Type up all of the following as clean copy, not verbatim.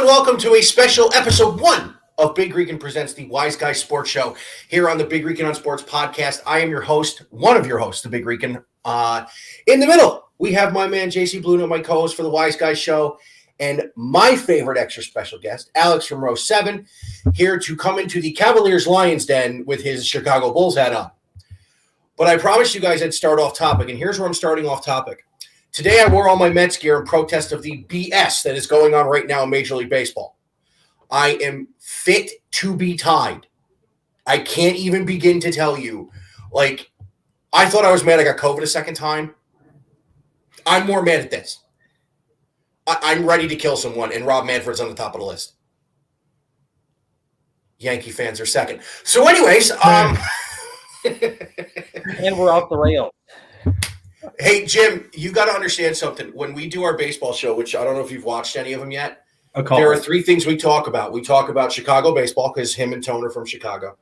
welcome to a special episode 1 of Big Rican Presents the Wise Guy Sports Show here on the Big Rican on Sports podcast. I am your host, one of your hosts, the Big Rican. In the middle, we have my man, JC Bluno, my co-host for the Wise Guy Show, and my favorite extra special guest, Alex from Row 7, here to come into the Cavaliers-Lions den with his Chicago Bulls hat on. But I promised you guys I'd start off topic, and here's where I'm starting off topic. Today, I wore all my Mets gear in protest of the BS that is going on right now in Major League Baseball. I am fit to be tied. I can't even begin to tell you. I thought I was mad I got COVID a second time. I'm more mad at this. I'm ready to kill someone, and Rob Manfred's on the top of the list. Yankee fans are second. So anyways, and we're off the rails. Hey, Jim, you got to understand something. When we do our baseball show, which I don't know if you've watched any of them yet, there are 3 things we talk about. We talk about Chicago baseball because him and Tone are from Chicago.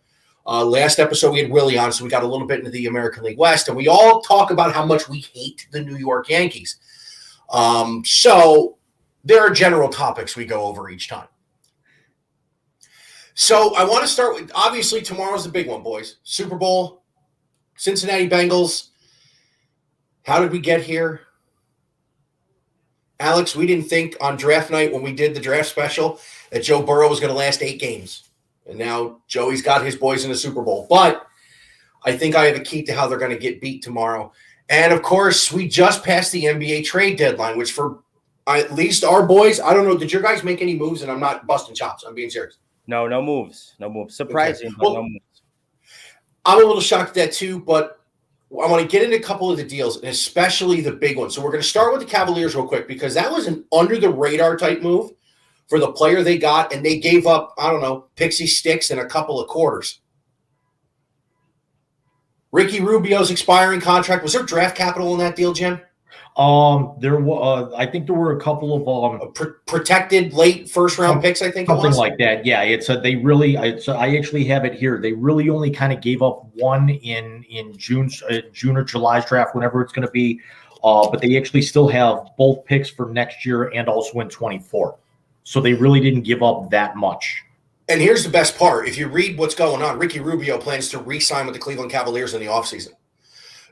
Last episode, we had Willie on, so we got a little bit into the American League West, and we all talk about how much we hate the New York Yankees. So there are general topics we go over each time. So I want to start with, obviously, tomorrow's the big one, boys. Super Bowl, Cincinnati Bengals. How did we get here? Alex, we didn't think on draft night when we did the draft special that Joe Burrow was going to last 8 games. And now Joey's got his boys in the Super Bowl. But I think I have a key to how they're going to get beat tomorrow. And, of course, we just passed the NBA trade deadline, which for at least our boys, I don't know, did your guys make any moves? And I'm not busting chops. I'm being serious. No moves. No moves. Surprising, okay. But no moves. I'm a little shocked at that too, but I want to get into a couple of the deals, and especially the big ones. So we're going to start with the Cavaliers real quick because that was an under-the-radar type move for the player they got, and they gave up, I don't know, pixie sticks and a couple of quarters. Ricky Rubio's expiring contract. Was there draft capital in that deal, Jim? There was. I think there were a couple of protected late first-round picks. I think something like that. Yeah, it's a. They really. I actually have it here. They really only kind of gave up one in June or July's draft, whenever it's going to be. But they actually still have both picks for next year and also in 24. So they really didn't give up that much. And here's the best part: if you read what's going on, Ricky Rubio plans to re-sign with the Cleveland Cavaliers in the offseason.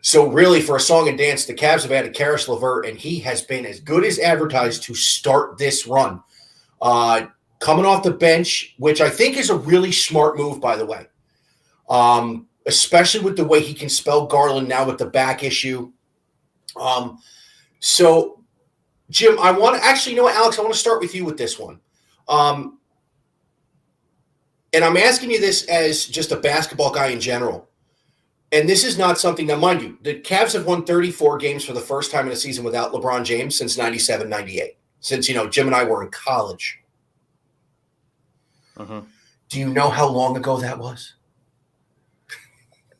So really, for a song and dance, the Cavs have added Caris LeVert, and he has been as good as advertised to start this run. Coming off the bench, which I think is a really smart move, by the way, especially with the way he can spell Garland now with the back issue. So, Jim, I want to – actually, you know what, Alex, I want to start with you with this one. And I'm asking you this as just a basketball guy in general. And this is not something, now mind you, the Cavs have won 34 games for the first time in a season without LeBron James since 97, 98. Since, Jim and I were in college. Uh-huh. Do you know how long ago that was?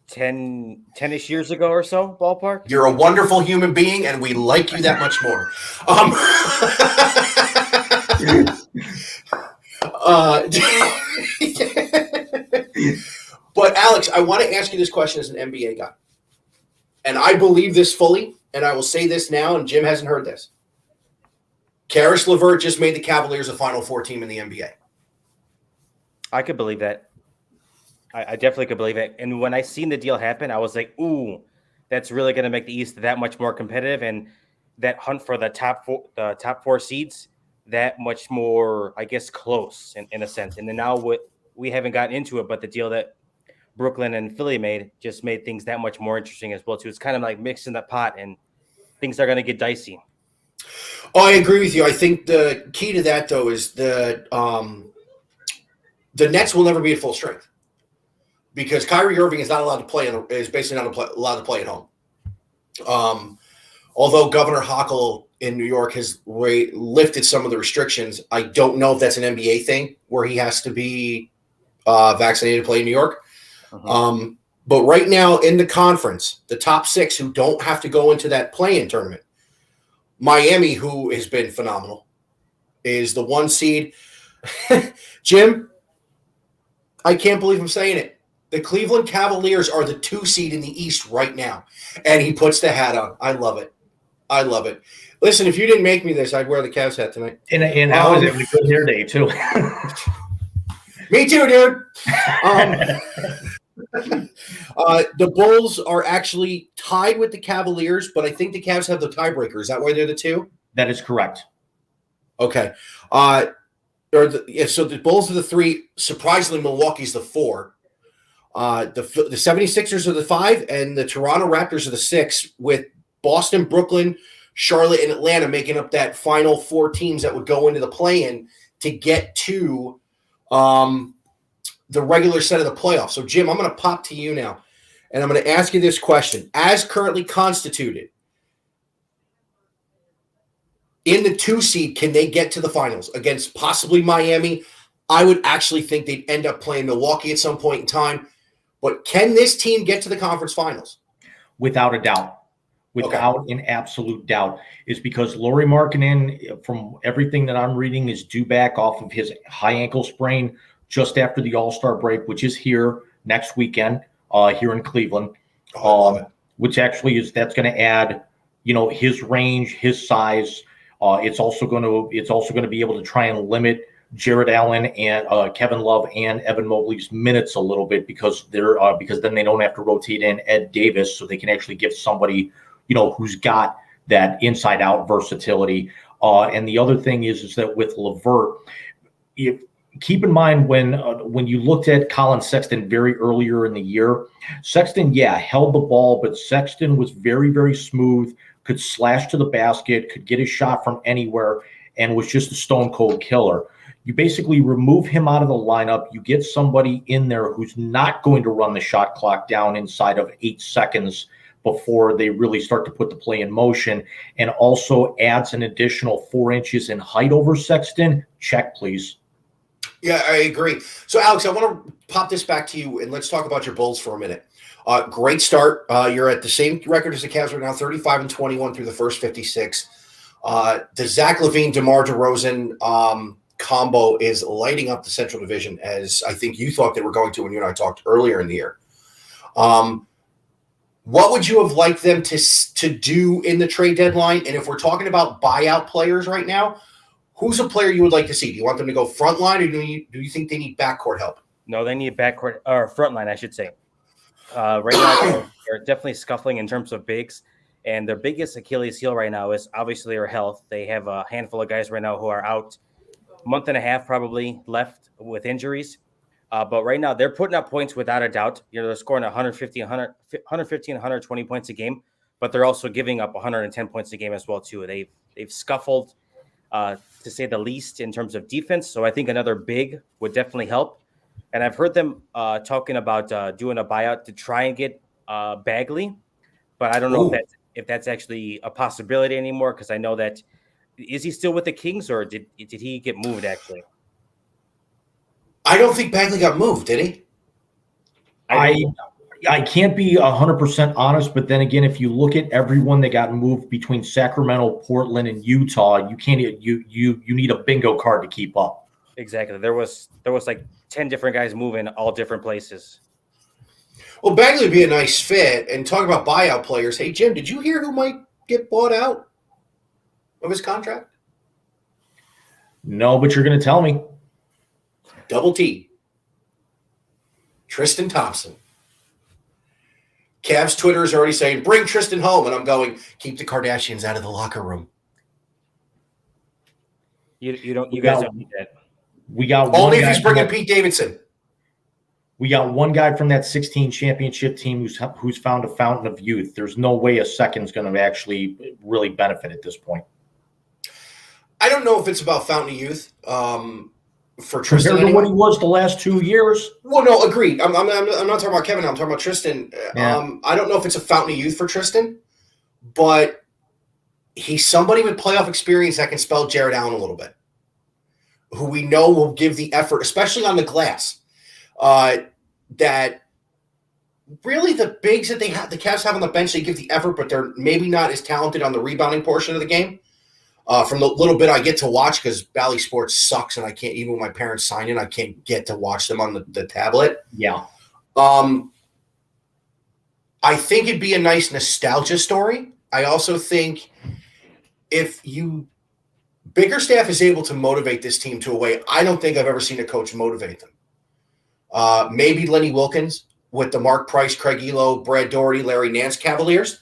10-ish years ago or so, ballpark? You're a wonderful human being, and we like you that much more. But, Alex, I want to ask you this question as an NBA guy. And I believe this fully, and I will say this now, and Jim hasn't heard this. Caris LeVert just made the Cavaliers a Final Four team in the NBA. I could believe that. I definitely could believe it. And when I seen the deal happen, I was like, ooh, that's really going to make the East that much more competitive, and that hunt for the top 4 seeds that much more, I guess, close in a sense. And then now we haven't gotten into it, but the deal that Brooklyn and Philly made just made things that much more interesting as well too. It's kind of like mixing the pot, and things are going to get dicey. Oh, I agree with you. I think the key to that though is the Nets will never be at full strength because Kyrie Irving is not allowed to play. Is basically not allowed to play at home. Although Governor Hochul in New York has lifted some of the restrictions, I don't know if that's an NBA thing where he has to be vaccinated to play in New York. Uh-huh. But right now in the conference, the top 6 who don't have to go into that play-in tournament, Miami, who has been phenomenal, is the 1 seed. Jim, I can't believe I'm saying it. The Cleveland Cavaliers are the 2 seed in the East right now. And he puts the hat on. I love it. I love it. Listen, if you didn't make me this, I'd wear the Cavs hat tonight. And I was having a good hair day too. Me too, dude. The Bulls are actually tied with the Cavaliers, but I think the Cavs have the tiebreaker. Is that why they're the 2? That is correct. Okay. So the Bulls are the 3. Surprisingly, Milwaukee's the 4. The 76ers are the 5, and the Toronto Raptors are the 6, with Boston, Brooklyn, Charlotte, and Atlanta making up that final 4 teams that would go into the play-in to get to the regular set of the playoffs. So, Jim, I'm going to pop to you now, and I'm going to ask you this question. As currently constituted, in the 2 seed, can they get to the finals against possibly Miami? I would actually think they'd end up playing Milwaukee at some point in time. But can this team get to the conference finals? Without a doubt. Without an absolute doubt. Is because Lauri Markkanen, from everything that I'm reading, is due back off of his high ankle sprain just after the All-Star break, which is here next weekend, here in Cleveland. Which actually that's going to add, his range, his size. It's also going to be able to try and limit Jared Allen and Kevin Love and Evan Mobley's minutes a little bit because then they don't have to rotate in Ed Davis, so they can actually give somebody who's got that inside out versatility. And the other thing is that with LeVert, keep in mind when you looked at Colin Sexton very earlier in the year, Sexton held the ball, but Sexton was very, very smooth, could slash to the basket, could get his shot from anywhere, and was just a stone cold killer. You basically remove him out of the lineup. You get somebody in there who's not going to run the shot clock down inside of 8 seconds before they really start to put the play in motion, and also adds an additional 4 inches in height over Sexton. Check, please. Yeah, I agree. So, Alex, I want to pop this back to you, and let's talk about your Bulls for a minute. Great start. You're at the same record as the Cavs right now, 35-21 through the first 56. The Zach LaVine, DeMar DeRozan combo is lighting up the Central Division, as I think you thought they were going to when you and I talked earlier in the year. What would you have liked them to do in the trade deadline? And if we're talking about buyout players right now, who's a player you would like to see? Do you want them to go front line, or do you think they need backcourt help? No, they need backcourt or front line, I should say. Right now, they're definitely scuffling in terms of bigs. And their biggest Achilles heel right now is obviously their health. They have a handful of guys right now who are out a month and a half probably left with injuries. But right now, they're putting up points without a doubt. They're scoring 150, 120 points a game, but they're also giving up 110 points a game as well, too. They've scuffled, to say the least, in terms of defense. So I think another big would definitely help. And I've heard them talking about doing a buyout to try and get Bagley, but I don't know if that's actually a possibility anymore, because I know that is he still with the Kings, or did he get moved actually? I don't think Bagley got moved, did he? I can't be 100% honest, but then again, if you look at everyone that got moved between Sacramento, Portland, and Utah, you need a bingo card to keep up. Exactly. There was like 10 different guys moving all different places. Well, Bagley would be a nice fit. And talking about buyout players, hey, Jim, did you hear who might get bought out of his contract? No, but you're going to tell me. Double T. Tristan Thompson. Cavs Twitter is already saying, bring Tristan home. And I'm going, keep the Kardashians out of the locker room. You guys don't need that. We got only if he's bringing Pete Davidson. We got one guy from that 16 championship team who's found a fountain of youth. There's no way a second's going to actually really benefit at this point. I don't know if it's about fountain of youth for Tristan. Compared to what he was the last 2 years. Well, no, agreed. I'm not talking about Kevin. I'm talking about Tristan. Yeah. I don't know if it's a fountain of youth for Tristan, but he's somebody with playoff experience that can spell Jared Allen a little bit, who we know will give the effort, especially on the glass. That really the bigs that the Cavs have on the bench, they give the effort, but they're maybe not as talented on the rebounding portion of the game. From the little bit I get to watch, because Bally Sports sucks, and I can't, even when my parents sign in, I can't get to watch them on the tablet. Yeah. I think it'd be a nice nostalgia story. I also think if Bickerstaff is able to motivate this team to a way I don't think I've ever seen a coach motivate them. Maybe Lenny Wilkins with the Mark Price, Craig Elo, Brad Doherty, Larry Nance Cavaliers,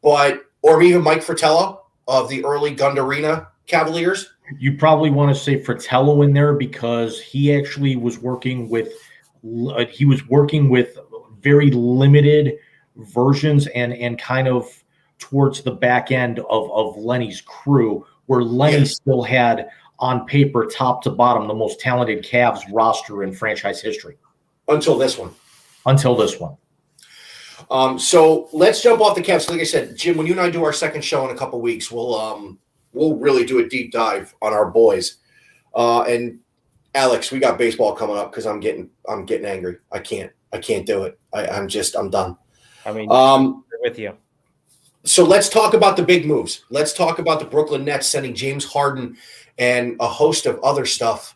or even Mike Fratello of the early Gundarina Cavaliers. You probably want to say Fratello in there because he actually was working with very limited versions and kind of towards the back end of Lenny's crew, where Lenny still had on paper, top to bottom, the most talented Cavs roster in franchise history. Until this one. So let's jump off the Cavs. Like I said, Jim, when you and I do our second show in a couple weeks, we'll really do a deep dive on our boys. And Alex, we got baseball coming up because I'm getting angry. I can't do it. I'm done. I mean, with you. So let's talk about the big moves. Let's talk about the Brooklyn Nets sending James Harden and a host of other stuff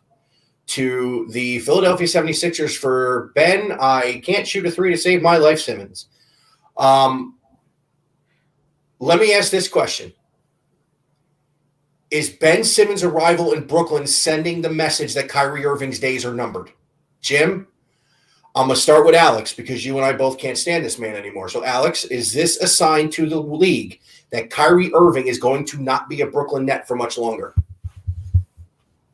to the Philadelphia 76ers for Ben. I can't shoot a three to save my life, Simmons. Let me ask this question. Is Ben Simmons' arrival in Brooklyn sending the message that Kyrie Irving's days are numbered? Jim, I'm going to start with Alex because you and I both can't stand this man anymore. So, Alex, is this a sign to the league that Kyrie Irving is going to not be a Brooklyn Net for much longer?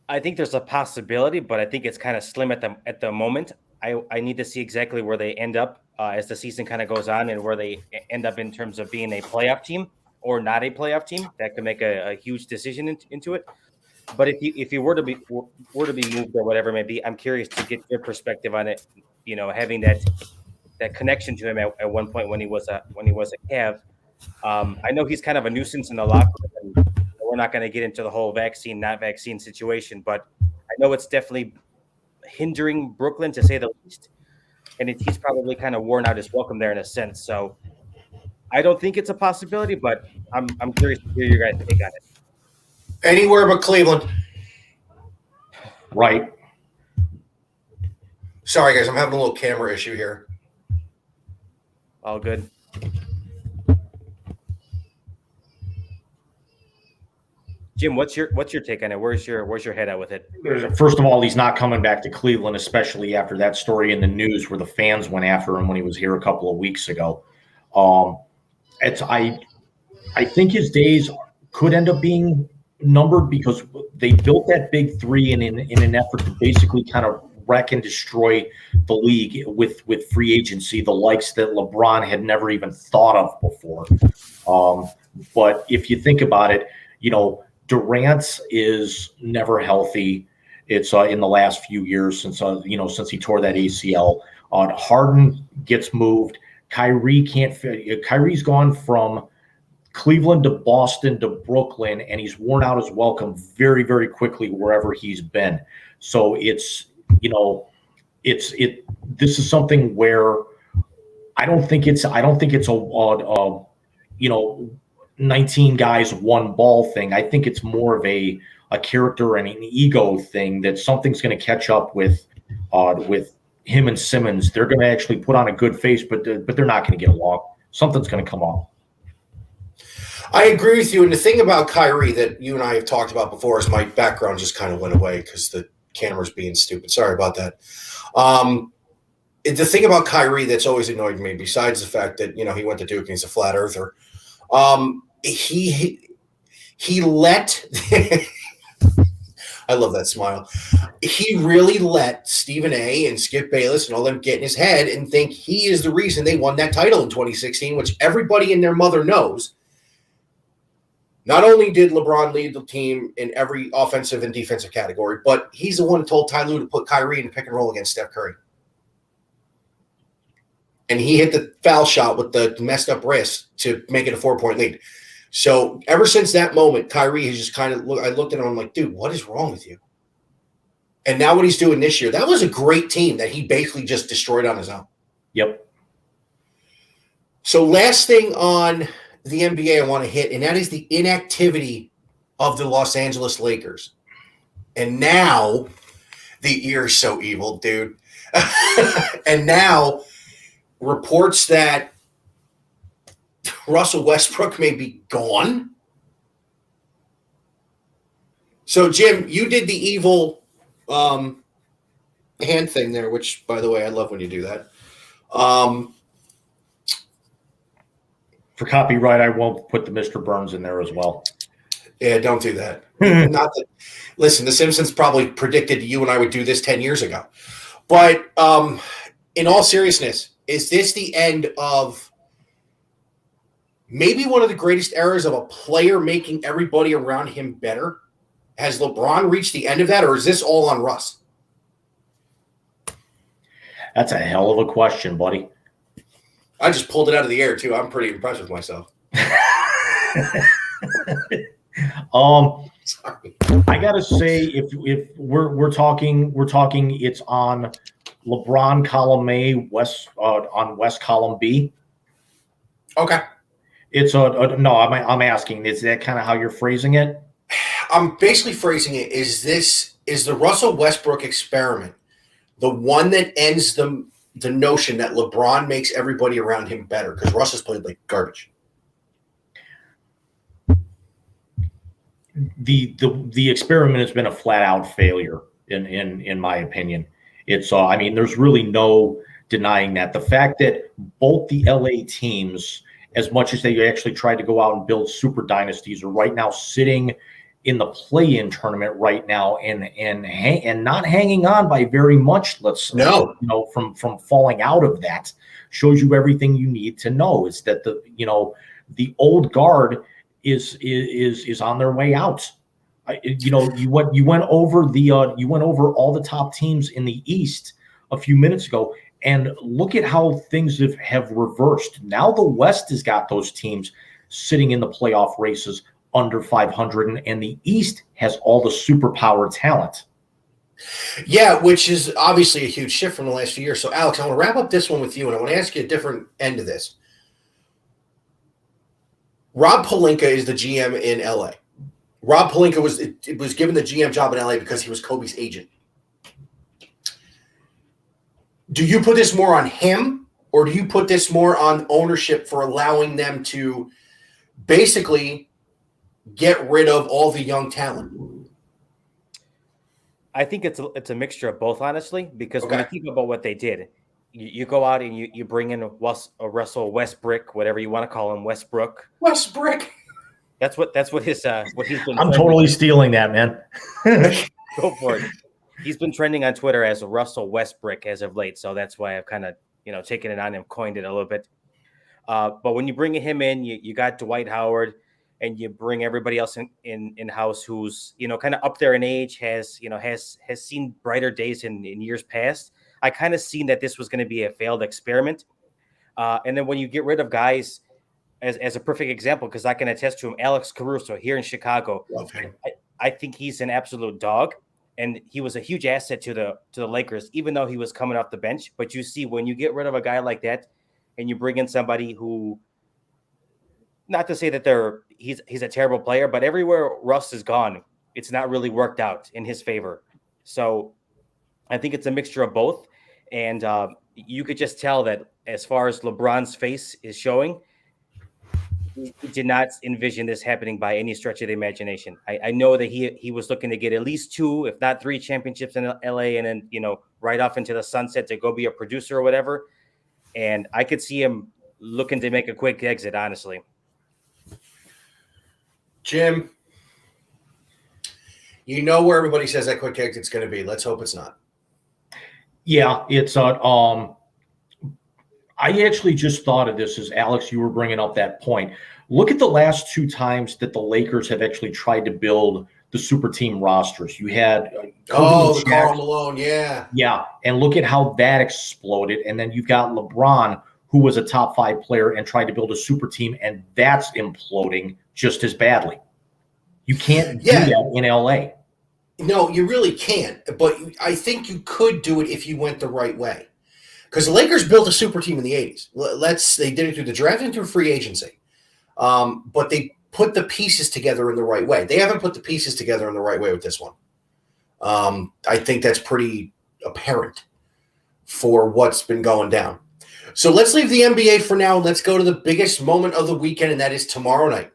I think there's a possibility, but I think it's kind of slim at the moment. I need to see exactly where they end up as the season kind of goes on and where they end up in terms of being a playoff team or not a playoff team. That could make a huge decision into it. But if you were to be moved or whatever it may be, I'm curious to get your perspective on it. You know, having that connection to him at one point when he was a Cav. I know he's kind of a nuisance in the locker room. And we're not going to get into the whole vaccine, not vaccine situation, but I know it's definitely hindering Brooklyn to say the least. And he's probably kind of worn out his welcome there in a sense. So I don't think it's a possibility, but I'm curious to hear your guys' take on it. Anywhere but Cleveland. Right. Sorry, guys. I'm having a little camera issue here. All good. Jim, what's your take on it? Where's your head at with it? First of all, he's not coming back to Cleveland, especially after that story in the news where the fans went after him when he was here a couple of weeks ago. I think his days could end up being numbered because they built that big three in an effort to basically kind of wreck and destroy the league with free agency, the likes that LeBron had never even thought of before. But if you think about it, Durant is never healthy. It's in the last few years since he tore that ACL. Harden gets moved. Kyrie can't fit. Kyrie's gone from Cleveland to Boston to Brooklyn, and he's worn out his welcome very, very quickly wherever he's been. So this is something where I don't think it's a 19 guys, one ball thing. I think it's more of a character and an ego thing that something's going to catch up with him and Simmons. They're going to actually put on a good face, but they're not going to get along. Something's going to come up. I agree with you. And the thing about Kyrie that you and I have talked about before is my background just kind of went away because the camera's being stupid. Sorry about that. The thing about Kyrie that's always annoyed me, besides the fact that, he went to Duke and he's a flat earther, he let I love that smile. He really let Stephen A. and Skip Bayless and all them get in his head and think he is the reason they won that title in 2016, which everybody and their mother knows. Not only did LeBron lead the team in every offensive and defensive category, but he's the one who told Ty Lue to put Kyrie in the pick and roll against Steph Curry. And he hit the foul shot with the messed up wrist to make it a 4-point lead. So ever since that moment, Kyrie has just kind of I looked at him, I'm like, dude, what is wrong with you? And now what he's doing this year, that was a great team that he basically just destroyed on his own. Yep. So last thing on the NBA I want to hit, and that is the inactivity of the Los Angeles Lakers. And now you're so evil, dude. And now reports that Russell Westbrook may be gone. So, Jim, you did the evil hand thing there, which, by the way, I love when you do that. For copyright, I won't put the Mr. Burns in there as well. Yeah, don't do that. Not that. Listen, The Simpsons probably predicted you and I would do this 10 years ago. But in all seriousness, is this the end of maybe one of the greatest eras of a player making everybody around him better? Has LeBron reached the end of that, or is this all on Russ? That's a hell of a question, buddy. I just pulled it out of the air, too. I'm pretty impressed with myself. Sorry. I gotta say, if we're talking, it's on LeBron column A, West on West column B. Okay. It's no. I'm asking. Is that kind of how you're phrasing it? I'm basically phrasing it. Is the Russell Westbrook experiment the one that ends the notion that LeBron makes everybody around him better? Because Russ has played like garbage. The experiment has been a flat out failure in my opinion. It's I mean, there's really no denying that. The fact that both the LA teams, as much as they actually tried to go out and build super dynasties, are right now sitting in the play-in tournament right now and not hanging on by very much. From falling out of that shows you everything you need to know. Is that the old guard is on their way out. You went over all the top teams in the East a few minutes ago, and look at how things have reversed. Now the West has got those teams sitting in the playoff races under 500, and the East has all the superpower talent. Yeah, which is obviously a huge shift from the last few years. So, Alex, I want to wrap up this one with you, and I want to ask you a different end of this. Rob Pelinka is the GM in LA. Rob Pelinka was given the GM job in LA because he was Kobe's agent. Do you put this more on him, or do you put this more on ownership for allowing them to basically get rid of all the young talent? I think it's a mixture of both, honestly, because when you think about what they did, you go out and you bring in Russell Westbrook, whatever you want to call him, Westbrook. Westbrook. That's what he's been. I'm totally stealing that, man. Go for it. He's been trending on Twitter as Russell Westbrook as of late, so that's why I've kind of taken it on him, coined it a little bit. But when you bring him in, you got Dwight Howard, and you bring everybody else in house who's kind of up there in age, has seen brighter days in years past. I kind of seen that this was going to be a failed experiment, and then when you get rid of guys, as a perfect example, because I can attest to him, Alex Caruso here in Chicago. Love him. I think he's an absolute dog. And he was a huge asset to the Lakers, even though he was coming off the bench. But you see, when you get rid of a guy like that, and you bring in somebody who, not to say that he's a terrible player, but everywhere Russ is gone, it's not really worked out in his favor. So I think it's a mixture of both. And you could just tell that as far as LeBron's face is showing, he did not envision this happening by any stretch of the imagination. I know that he was looking to get at least 2, if not 3 championships in LA, and then, right off into the sunset to go be a producer or whatever. And I could see him looking to make a quick exit, honestly. Jim, you know where everybody says that quick exit's going to be. Let's hope it's not. Yeah, it's I actually just thought of this as Alex, you were bringing up that point. Look at the last 2 times that the Lakers have actually tried to build the super team rosters. You had the Karl Malone, yeah. Yeah, and look at how that exploded. And then you've got LeBron, who was a top 5 player and tried to build a super team, and that's imploding just as badly. You can't do that in LA. No, you really can't. But I think you could do it if you went the right way. Because the Lakers built a super team in the 80s. They did it through the draft and through free agency. But they put the pieces together in the right way. They haven't put the pieces together in the right way with this one. I think that's pretty apparent for what's been going down. So let's leave the NBA for now. Let's go to the biggest moment of the weekend, and that is tomorrow night.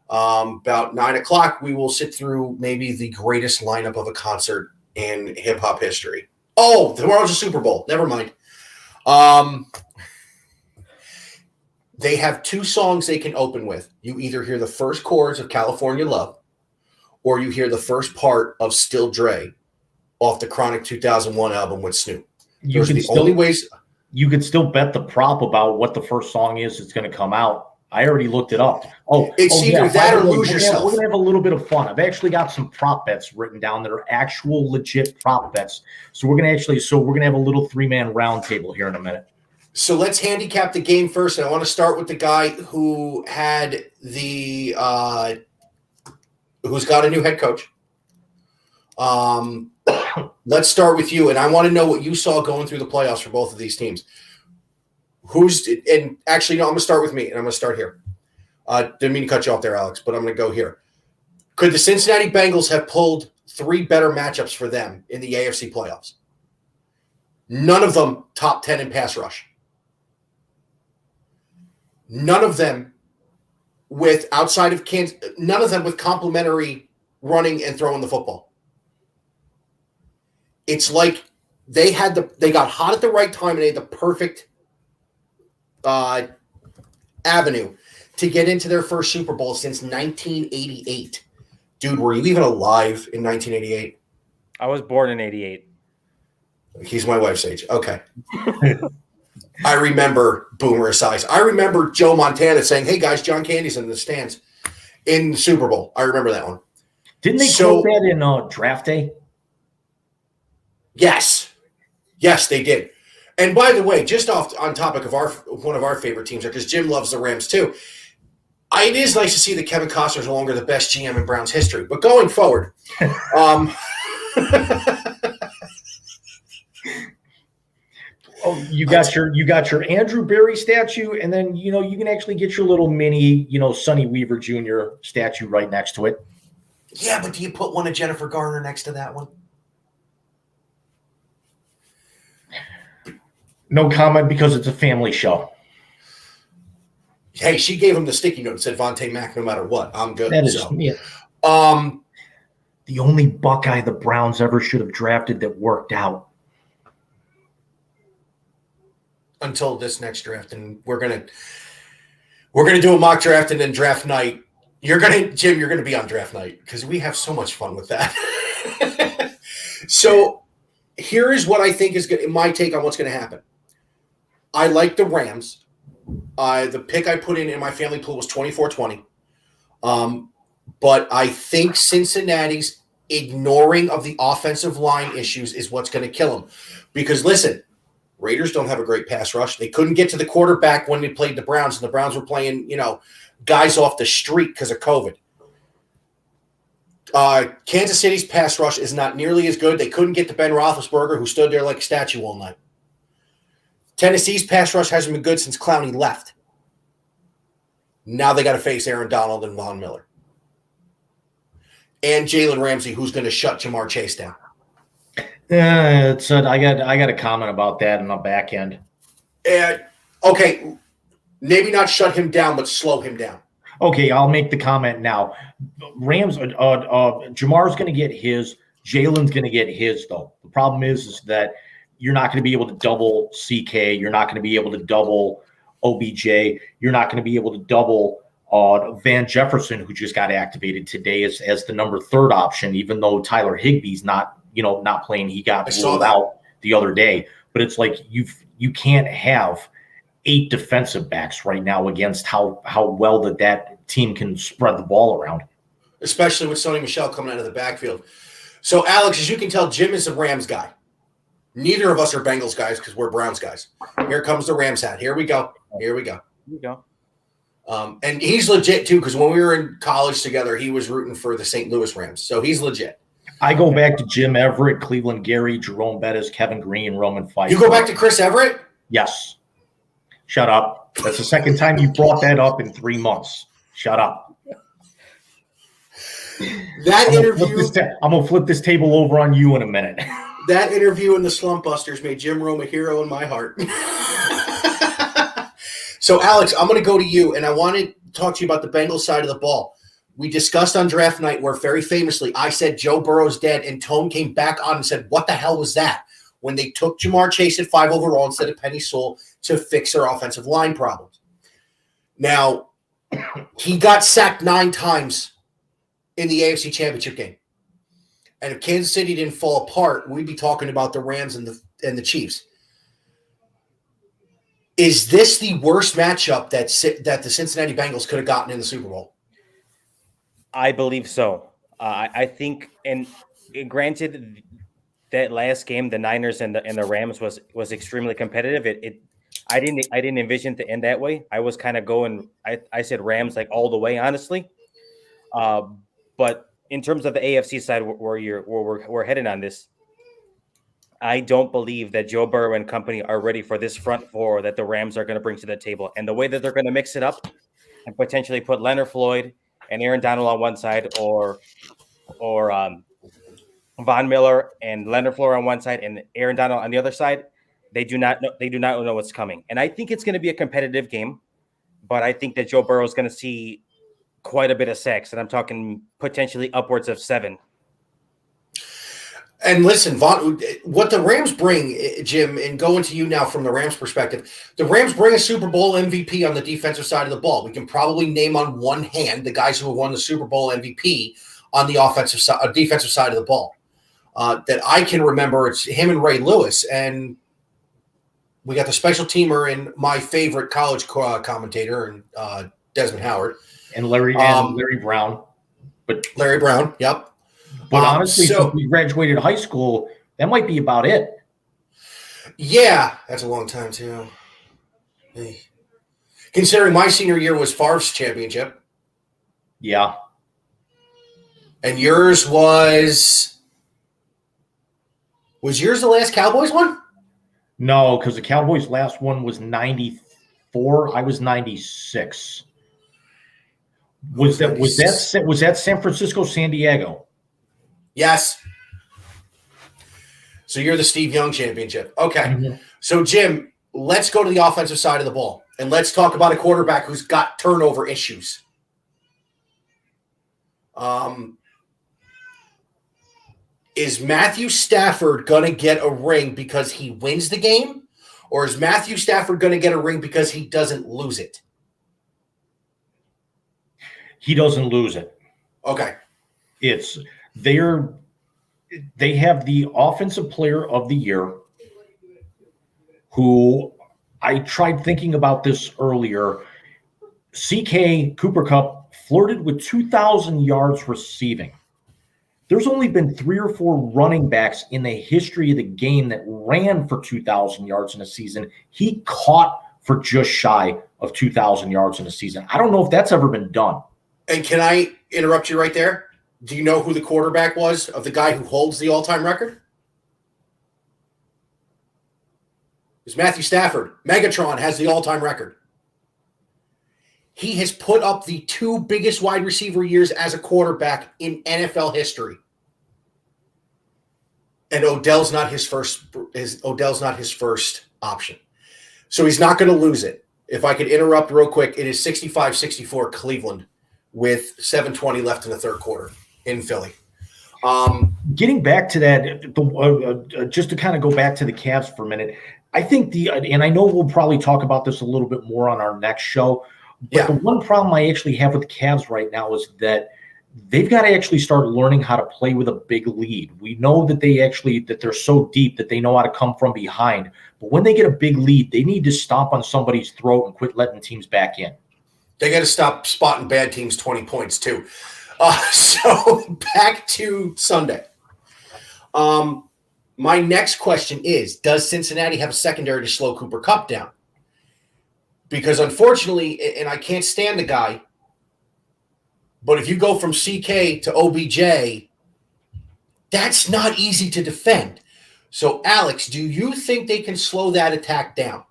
About 9:00, we will sit through maybe the greatest lineup of a concert in hip-hop history. Oh, tomorrow's a Super Bowl. Never mind. They have 2 songs they can open with. You either hear the first chorus of California Love, or you hear the first part of Still Dre off the Chronic 2001 album with Snoop. Those are the only ways. You could still bet the prop about what the first song is that's going to come out. I already looked it up. It's either that or Lose Yourself. We're going to have a little bit of fun. I've actually got some prop bets written down that are actual legit prop bets. So we're going to have a little 3-man round table here in a minute. So let's handicap the game first. And I want to start with the guy who had who's got a new head coach. Let's start with you. And I want to know what you saw going through the playoffs for both of these teams. I'm going to start with me, and I'm going to start here. Didn't mean to cut you off there, Alex, but I'm going to go here. Could the Cincinnati Bengals have pulled 3 better matchups for them in the AFC playoffs? None of them top 10 in pass rush. None of them with complementary running and throwing the football. It's like they got hot at the right time and they had the perfect avenue to get into their first Super Bowl since 1988. Dude, were you even alive in 1988? I was born in 88. He's my wife's age. Okay. I remember Boomer Esiason. I remember Joe Montana saying, "Hey guys, John Candy's in the stands in the Super Bowl." I remember that one. Didn't they quote that in draft day? Yes, they did. And by the way, just on topic of one of our favorite teams, because Jim loves the Rams too. It is nice to see that Kevin Costner is no longer the best GM in Browns history. But going forward, you got your Andrew Berry statue, and then you can actually get your little mini Sonny Weaver Jr. statue right next to it. Yeah, but do you put one of Jennifer Garner next to that one? No comment because it's a family show. Hey, she gave him the sticky note and said Vontae Mack no matter what. I'm good. That is the only Buckeye the Browns ever should have drafted that worked out. Until this next draft, and we're gonna do a mock draft and then draft night. Jim, you're gonna be on draft night because we have so much fun with that. So here is what I think is good. My take on what's going to happen. I like the Rams. The pick I put in my family pool was 24-20. But I think Cincinnati's ignoring of the offensive line issues is what's going to kill them. Because listen, Raiders don't have a great pass rush. They couldn't get to the quarterback when they played the Browns, and the Browns were playing, guys off the street because of COVID. Kansas City's pass rush is not nearly as good. They couldn't get to Ben Roethlisberger, who stood there like a statue all night. Tennessee's pass rush hasn't been good since Clowney left. Now they got to face Aaron Donald and Von Miller. And Jalen Ramsey, who's going to shut Jamar Chase down. I got a comment about that in the back end. Okay, maybe not shut him down, but slow him down. Okay, I'll make the comment now. Rams, Jamar's going to get his. Jalen's going to get his, though. The problem is that you're not going to be able to double CK. You're not going to be able to double OBJ. You're not going to be able to double Van Jefferson, who just got activated today as the number 3 option, even though Tyler Higbee's not playing. He got ruled out the other day. But it's like you can't have 8 defensive backs right now against how well that team can spread the ball around. Especially with Sony Michel coming out of the backfield. So, Alex, as you can tell, Jim is a Rams guy. Neither of us are Bengals guys because we're Browns guys. Here comes the Rams hat. Here we go. And he's legit, too, because when we were in college together, he was rooting for the St. Louis Rams. So he's legit. I go back to Jim Everett, Cleveland Gary, Jerome Bettis, Kevin Green, Roman Fife. You go back to Chris Everett? Yes. Shut up. That's the second time you brought that up in 3 months. Shut up. I'm going to flip this table over on you in a minute. That interview in the Slump Busters made Jim Rome a hero in my heart. So, Alex, I'm going to go to you, and I want to talk to you about the Bengals side of the ball. We discussed on draft night where very famously I said Joe Burrow's dead, and Tone came back on and said, what the hell was that? When they took Jamar Chase at 5 overall instead of Penny Sewell to fix their offensive line problems. Now, he got sacked 9 times in the AFC Championship game. And if Kansas City didn't fall apart, we'd be talking about the Rams and the Chiefs. Is this the worst matchup that the Cincinnati Bengals could have gotten in the Super Bowl? I believe so. I think, and granted, that last game, the Niners and the Rams was extremely competitive. I didn't envision to end that way. I was kind of going. I said Rams like all the way, honestly. But in terms of the AFC side, where we're headed on this, I don't believe that Joe Burrow and company are ready for this front four that the Rams are going to bring to the table, and the way that they're going to mix it up and potentially put Leonard Floyd and Aaron Donald on one side, or Von Miller and Leonard Floyd on one side and Aaron Donald on the other side. They do not know what's coming, and I think it's going to be a competitive game. But I think that Joe Burrow is going to see quite a bit of sacks, and I'm talking potentially upwards of 7. And listen, what the Rams bring, Jim, and going to you now from the Rams perspective, the Rams bring a Super Bowl MVP on the defensive side of the ball. We can probably name on one hand the guys who have won the Super Bowl MVP on the defensive side of the ball. That I can remember, it's him and Ray Lewis, and we got the special teamer and my favorite college commentator, and Desmond Howard. And Larry Brown. But Larry Brown, yep. But honestly, since we graduated high school, that might be about it. Yeah, that's a long time too. Hey. Considering my senior year was Favre's championship. Yeah. And yours was yours the last Cowboys one? No, because the Cowboys' last one was 94. I was 96. Was that San Francisco, San Diego? Yes. So you're the Steve Young championship. Okay. Mm-hmm. So, Jim, let's go to the offensive side of the ball, and let's talk about a quarterback who's got turnover issues. Is Matthew Stafford going to get a ring because he wins the game, or is Matthew Stafford going to get a ring because he doesn't lose it? He doesn't lose it. Okay. They have the offensive player of the year, who I tried thinking about this earlier. CK Cooper Kupp flirted with 2,000 yards receiving. There's only been 3 or 4 running backs in the history of the game that ran for 2,000 yards in a season. He caught for just shy of 2,000 yards in a season. I don't know if that's ever been done. And can I interrupt you right there? Do you know who the quarterback was of the guy who holds the all-time record? It's Matthew Stafford. Megatron has the all-time record. He has put up the 2 biggest wide receiver years as a quarterback in NFL history. And Odell's not his first option. So he's not going to lose it. If I could interrupt real quick, it is 65-64 Cleveland with 7:20 left in the third quarter in Philly. Getting back to that, just to kind of go back to the Cavs for a minute, I think and I know we'll probably talk about this a little bit more on our next show, but the one problem I actually have with the Cavs right now is that they've got to actually start learning how to play with a big lead. We know that they're so deep that they know how to come from behind, but when they get a big lead, they need to stomp on somebody's throat and quit letting teams back in. They got to stop spotting bad teams 20 points too. So back to Sunday. My next question is, does Cincinnati have a secondary to slow Cooper Kupp down? Because unfortunately, and I can't stand the guy, but if you go from CK to OBJ, that's not easy to defend. So, Alex, do you think they can slow that attack down?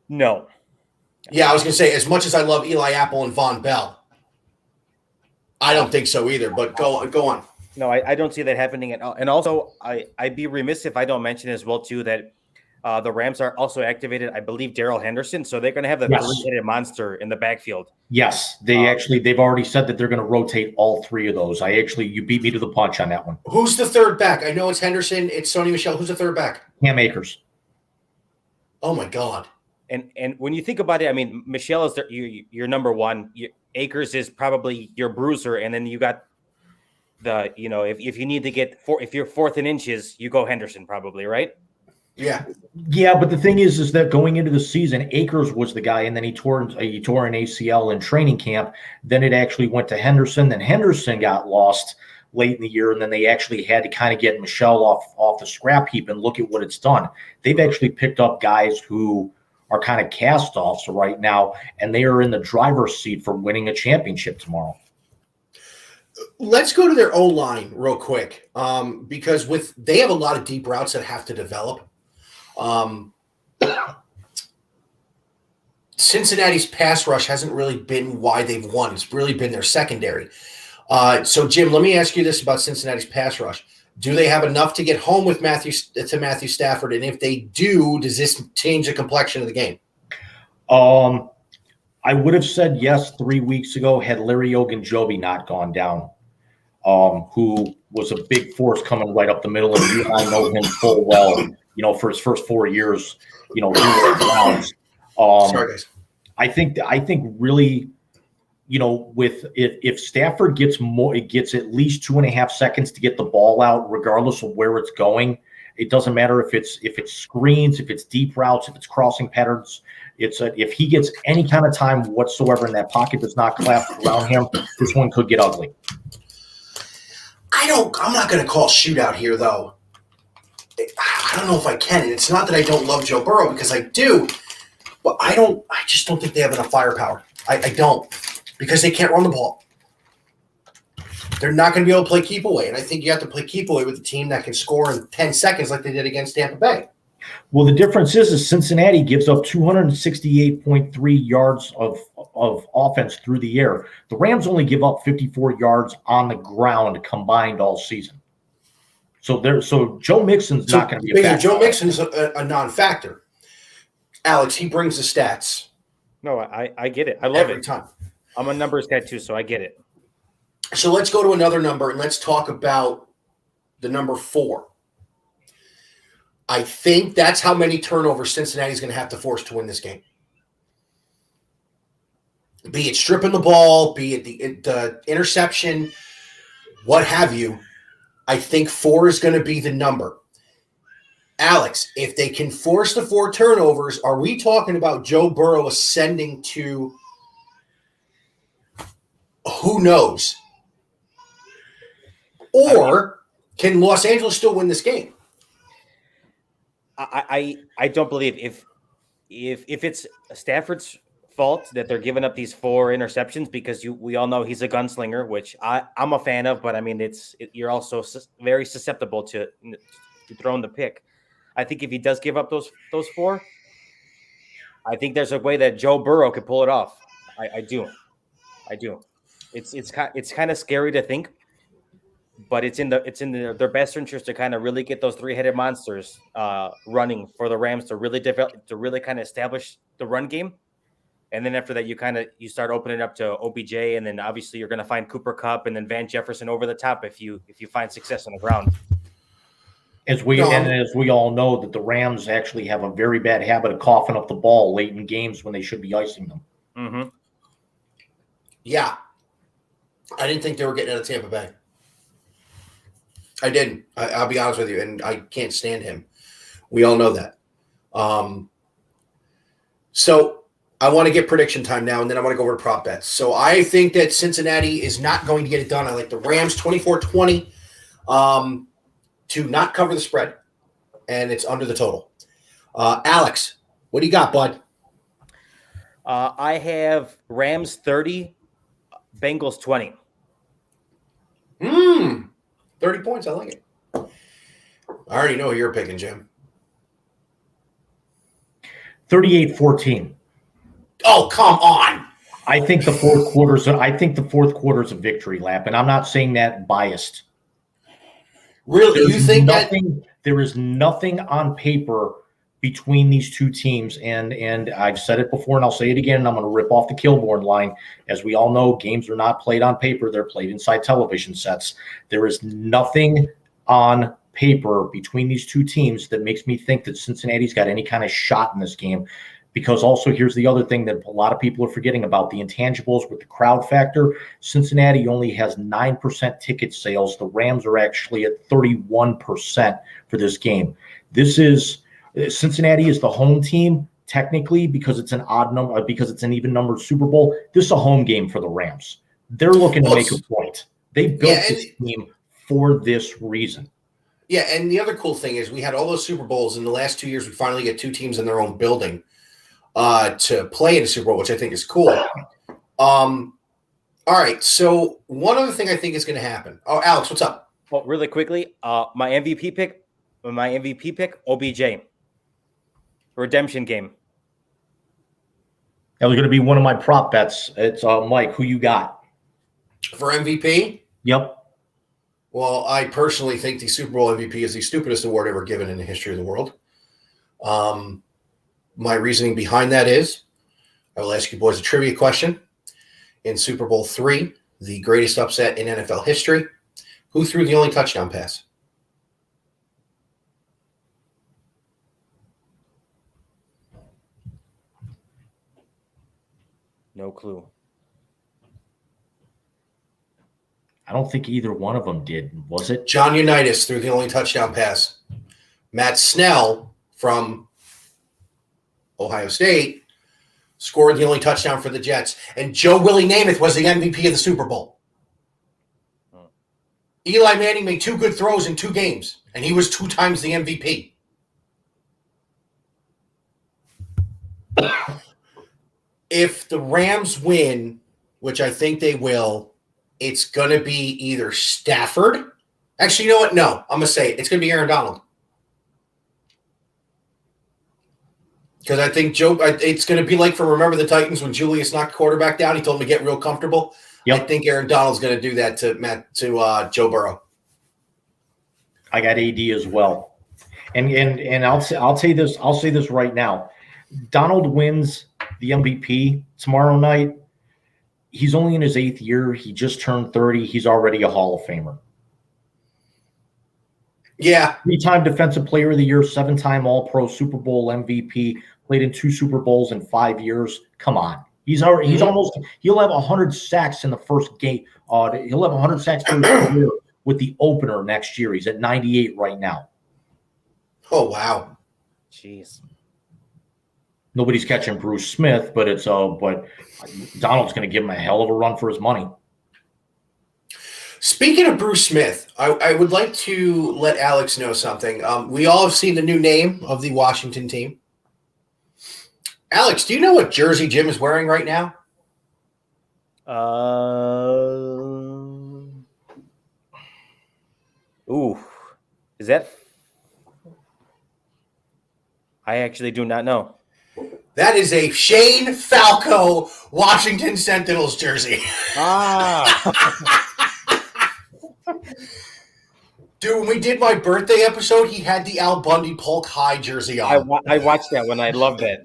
No. Yeah, I was going to say, as much as I love Eli Apple and Von Bell, I don't think so either, but go on. No, I don't see that happening at all. And also, I'd be remiss if I don't mention as well, too, that The Rams are also activated, I believe, Darrell Henderson, so they're going to have the Yes. three-headed monster in the backfield. Yes, they've already said that they're going to rotate all three of those. You beat me to the punch on that one. Who's the third back? I know it's Henderson. It's Sony Michel. Who's the third back? Cam Akers. Oh my God. And when you think about it, I mean, Michelle is your number one. Akers is probably your bruiser, and then you got if you need to get if you're fourth in inches, you go Henderson probably, right? Yeah. Yeah, but the thing is that going into the season, Akers was the guy, and then he tore an ACL in training camp. Then it actually went to Henderson. Then Henderson got lost late in the year, and then they actually had to kind of get Michelle off the scrap heap and look at what it's done. They've actually picked up guys who are kind of cast-offs right now, and they are in the driver's seat for winning a championship tomorrow. Let's go to their O-line real quick, because they have a lot of deep routes that have to develop. Cincinnati's pass rush hasn't really been why they've won. It's really been their secondary. So, Jim, let me ask you this about Cincinnati's pass rush. Do they have enough to get home with Matthew Stafford? And if they do, does this change the complexion of the game? I would have said yes 3 weeks ago had Larry Ogunjobi not gone down, who was a big force coming right up the middle. And you and I know him full well, for his first 4 years, he was Browns. Sorry, guys. I think really, if Stafford gets at least 2.5 seconds to get the ball out, regardless of where it's going. It doesn't matter if it's screens, if it's deep routes, if it's crossing patterns. If he gets any kind of time whatsoever in that pocket that's not collapsed around him, this one could get ugly. I'm not going to call shootout here, though. I don't know if I can. And it's not that I don't love Joe Burrow, because I do, but I just don't think they have enough firepower. I don't, because they can't run the ball. They're not going to be able to play keep away. And I think you have to play keep away with a team that can score in 10 seconds like they did against Tampa Bay. Well, the difference is Cincinnati gives up 268.3 yards of offense through the air. The Rams only give up 54 yards on the ground combined all season. So Joe Mixon's not going to be a factor. Joe Mixon's a non-factor. Alex, he brings the stats. No, I get it. I love it. Every time. I'm a numbers guy too, so I get it. So let's go to another number, and let's talk about the number 4. I think that's how many turnovers Cincinnati's going to have to force to win this game. Be it stripping the ball, be it the interception, what have you. I think 4 is going to be the number. Alex, if they can force the 4 turnovers, are we talking about Joe Burrow ascending to who knows? Or can Los Angeles still win this game? I don't believe if it's Stafford's fault that they're giving up these 4 interceptions, because we all know he's a gunslinger, which I'm a fan of, but I mean you're also very susceptible to throwing the pick. I think if he does give up those 4, I think there's a way that Joe Burrow could pull it off. I do. It's kind of scary to think, but it's in their best interest to kind of really get those 3-headed monsters running for the Rams to really develop, to really kind of establish the run game. And then after that, you start opening up to OBJ, and then obviously you're going to find Cooper Kupp and then Van Jefferson over the top if you find success on the ground. As we all know, that the Rams actually have a very bad habit of coughing up the ball late in games when they should be icing them. Mm-hmm. Yeah. I didn't think they were getting out of Tampa Bay. I didn't. I'll be honest with you, and I can't stand him. We all know that. So I want to get prediction time now, and then I want to go over to prop bets. So I think that Cincinnati is not going to get it done. I like the Rams 24-20 to not cover the spread, and it's under the total. Alex, what do you got, bud? I have Rams 30, Bengals 20. 30 points. I like it. I already know who you're picking, Jim. 38-14. Oh, come on. I think the fourth quarter's a victory lap, and I'm not saying that biased. Really? You think there is nothing on paper between these two teams, and I've said it before and I'll say it again, and I'm going to rip off the Kilborn line. As we all know, games are not played on paper, they're played inside television sets. There is nothing on paper between these two teams that makes me think that Cincinnati's got any kind of shot in this game. Because also, here's the other thing that a lot of people are forgetting about, the intangibles with the crowd factor. Cincinnati only has 9% ticket sales. The Rams are actually at 31% for this game. Cincinnati is the home team, technically, because it's an odd number, because it's an even numbered Super Bowl. This is a home game for the Rams. They're looking to make a point. They built this team for this reason. Yeah, and the other cool thing is we had all those Super Bowls in the last 2 years. We finally get two teams in their own building to play in a Super Bowl, which I think is cool. All right, so one other thing I think is going to happen. Oh, Alex, what's up? Well, really quickly, my MVP pick, OBJ. Redemption game. That was going to be one of my prop bets. It's Mike, who you got? For MVP? Yep. Well, I personally think the Super Bowl MVP is the stupidest award ever given in the history of the world. My reasoning behind that is, I will ask you boys a trivia question. In Super Bowl III, the greatest upset in NFL history, who threw the only touchdown pass? No clue. I don't think either one of them did, was it? John Unitas threw the only touchdown pass. Matt Snell from Ohio State scored the only touchdown for the Jets. And Joe Willie Namath was the MVP of the Super Bowl. Eli Manning made 2 good throws in 2 games, and he was 2 times the MVP. If the Rams win, which I think they will, it's going to be either Stafford. Actually, you know what? No, I'm going to say it. It's going to be Aaron Donald. Because I think it's going to be like from Remember the Titans when Julius knocked quarterback down. He told him to get real comfortable. Yep. I think Aaron Donald's going to do that to Joe Burrow. I got AD as well, and I'll say this right now. Donald wins the MVP tomorrow night. He's only in his 8th year. He just turned 30. He's already a Hall of Famer. Yeah. 3-time Defensive Player of the Year, 7-time All-Pro, Super Bowl MVP, played in 2 Super Bowls in 5 years. Come on. He'll have 100 sacks in the first game. He'll have 100 sacks for his career with the opener next year. He's at 98 right now. Oh, wow. Jeez. Nobody's catching Bruce Smith, but Donald's going to give him a hell of a run for his money. Speaking of Bruce Smith, I would like to let Alex know something. We all have seen the new name of the Washington team. Alex, do you know what jersey Jim is wearing right now? Is that? I actually do not know. That is a Shane Falco Washington Sentinels jersey. Dude, when we did my birthday episode, he had the Al Bundy Polk High jersey on. I watched that one. I loved it.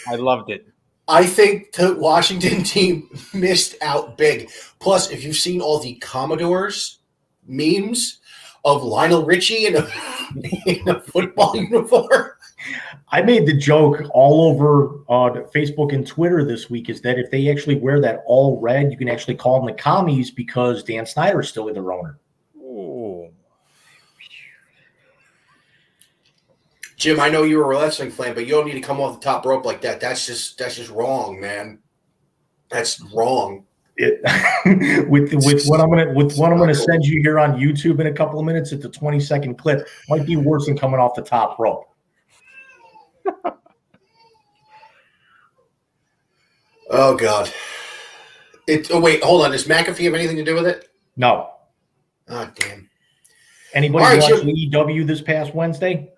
I loved it. I think the Washington team missed out big. Plus, if you've seen all the Commodores memes of Lionel Richie in a football uniform. I made the joke all over Facebook and Twitter this week is that if they actually wear that all red, you can actually call them the commies because Dan Snyder is still their owner. Ooh. Jim, I know you're a wrestling fan, but you don't need to come off the top rope like that. That's just wrong, man. That's wrong. With what I'm gonna send you here on YouTube in a couple of minutes, it's a 20-second clip. Might be worse than coming off the top rope. Oh God! Wait, hold on. Does McAfee have anything to do with it? No. Oh damn! Anybody watch AEW this past Wednesday?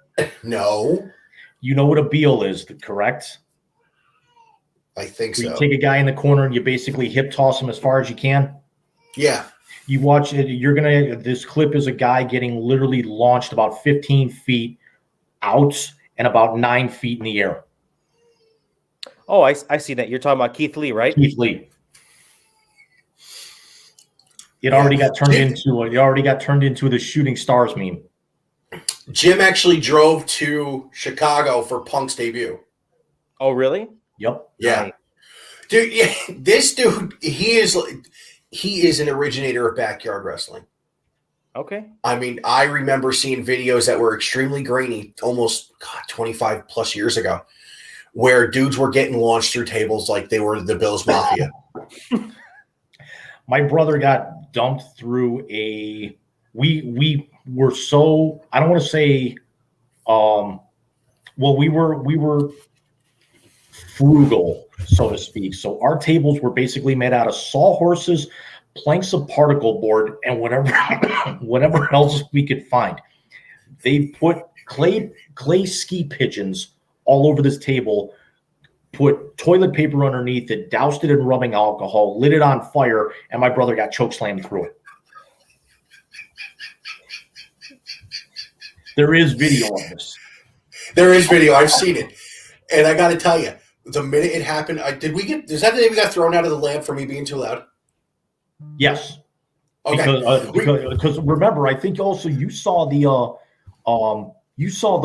No. You know what a Beal is, correct? I think so. You take a guy in the corner and you basically hip toss him as far as you can. Yeah. You watch it. This clip is a guy getting literally launched about 15 feet out and about 9 feet in the air. Oh, I see that. You're talking about Keith Lee, right? Keith Lee. It already got turned into the Shooting Stars meme. Jim actually drove to Chicago for Punk's debut. Oh, really? Yep. Yeah. Right. Dude, yeah, this dude, he is an originator of backyard wrestling. Okay. I mean, I remember seeing videos that were extremely grainy almost 25 plus years ago, where dudes were getting launched through tables like they were the Bills Mafia. My brother got dumped through we were so, I don't want to say, we were frugal, so to speak. So our tables were basically made out of sawhorses, planks of particle board, and whatever else we could find. They put clay ski pigeons all over this table, put toilet paper underneath it, doused it in rubbing alcohol, lit it on fire, and my brother got chokeslammed through it. There is video of this. There is video. I've seen it. And I got to tell you, the minute it happened, is that the day we got thrown out of the lab for me being too loud? Yes. Okay. Because remember, I think also you saw the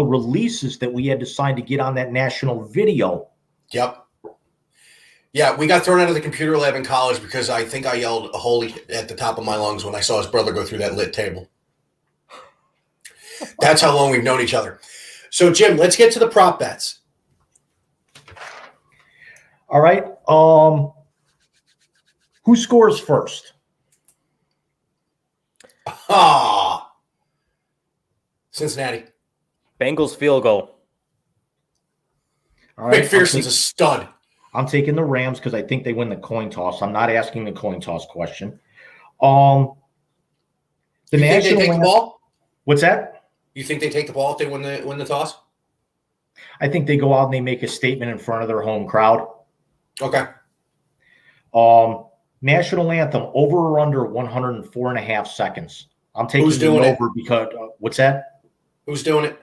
releases that we had to sign to get on that national video. Yep. Yeah, we got thrown out of the computer lab in college because I think I yelled "holy" at the top of my lungs when I saw his brother go through that lit table. That's how long we've known each other. So, Jim, let's get to the prop bets. All right. Who scores first? Cincinnati. Bengals field goal. All right. McPherson's a stud. I'm taking the Rams because I think they win the coin toss. I'm not asking the coin toss question. The You think they take the ball? What's that? You think they take the ball if they win the toss? I think they go out and they make a statement in front of their home crowd. Okay. National anthem over or under 104.5 seconds. I'm taking Who's doing the it? over because what's that? Who's doing it?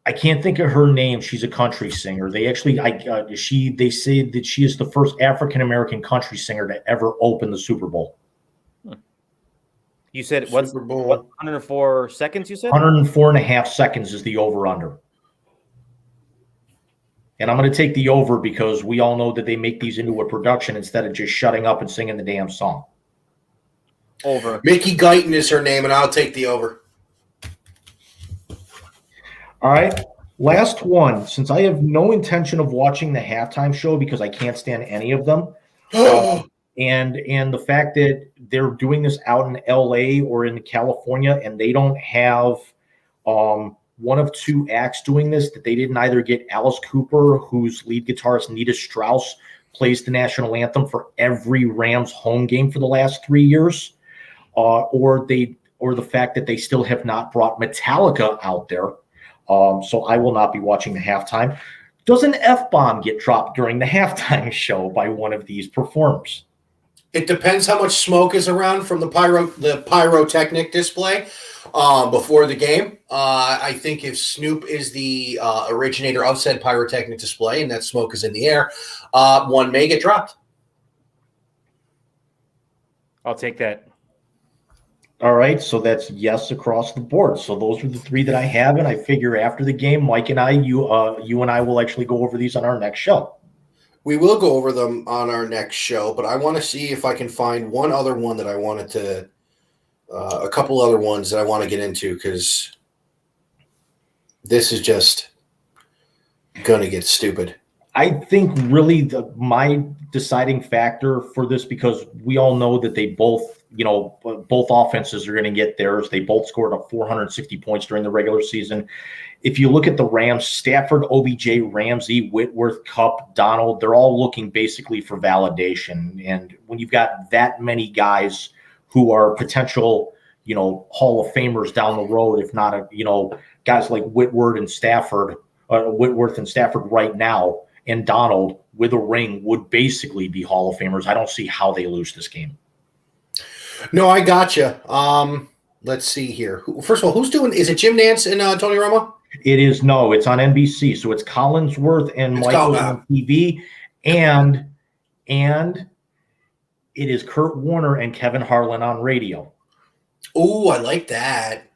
I can't think of her name. She's a country singer. They actually, they say that she is the first African American country singer to ever open the Super Bowl. You said what's Super Bowl. 104 seconds? You said 104.5 seconds is the over under. And I'm going to take the over because we all know that they make these into a production instead of just shutting up and singing the damn song. over. Mickey Guyton is her name, and I'll take the over. All right. Last one. Since I have no intention of watching the halftime show because I can't stand any of them, and the fact that they're doing this out in LA or in California and they don't have one of two acts doing this, that they didn't either get Alice Cooper, whose lead guitarist Nita Strauss plays the national anthem for every Rams home game for the last 3 years, or the fact that they still have not brought Metallica out there. So I will not be watching the halftime. Does an F-bomb get dropped during the halftime show by one of these performers? It depends how much smoke is around from the pyrotechnic display before the game. I think if Snoop is the originator of said pyrotechnic display and that smoke is in the air, one may get dropped. I'll take that. All right, so that's yes across the board. So those are the three that I have, and I figure after the game, Mike and I, you and I will actually go over these on our next show. We will go over them on our next show, but I want to see if I can find one other one that I wanted to, a couple other ones that I want to get into, because this is just going to get stupid. I think really my deciding factor for this, because we all know that they both offenses are going to get theirs. They both scored up 460 points during the regular season. If you look at the Rams, Stafford, OBJ, Ramsey, Whitworth, Kupp, Donald, they're all looking basically for validation. And when you've got that many guys who are potential, Hall of Famers down the road, if not, guys like Whitworth and Stafford right now, and Donald with a ring would basically be Hall of Famers. I don't see how they lose this game. No, I gotcha. Let's see here. First of all, who's doing? Is it Jim Nance and Tony Romo? It is no, it's on NBC. So it's Collinsworth and Michaels on TV, and it is Kurt Warner and Kevin Harlan on radio. Oh, I like that.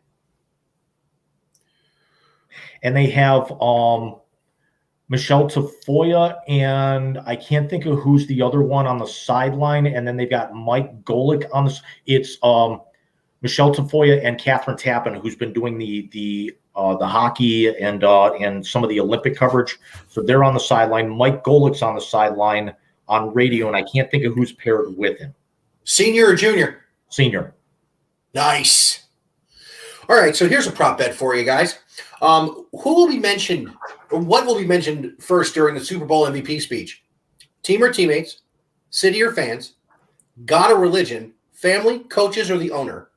And they have Michelle Tafoya, and I can't think of who's the other one on the sideline. And then they've got Mike Golick on this. It's Michelle Tafoya and Catherine Tappan, who's been doing the hockey and some of the Olympic coverage. So they're on the sideline. Mike Golick's on the sideline on radio, and I can't think of who's paired with him. Senior or junior? Senior. Nice. All right, so here's a prop bet for you guys. Who will be mentioned, or what will be mentioned first during the Super Bowl MVP speech? Team or teammates, city or fans, God or religion, family, coaches, or the owner?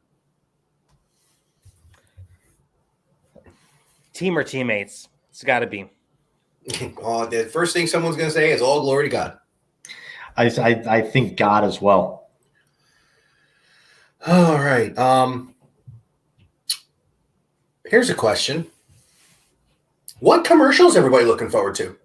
Team or teammates? It's got to be. Oh, the first thing someone's going to say is all glory to God. I think God as well. All right. Here's a question. What commercial is everybody looking forward to?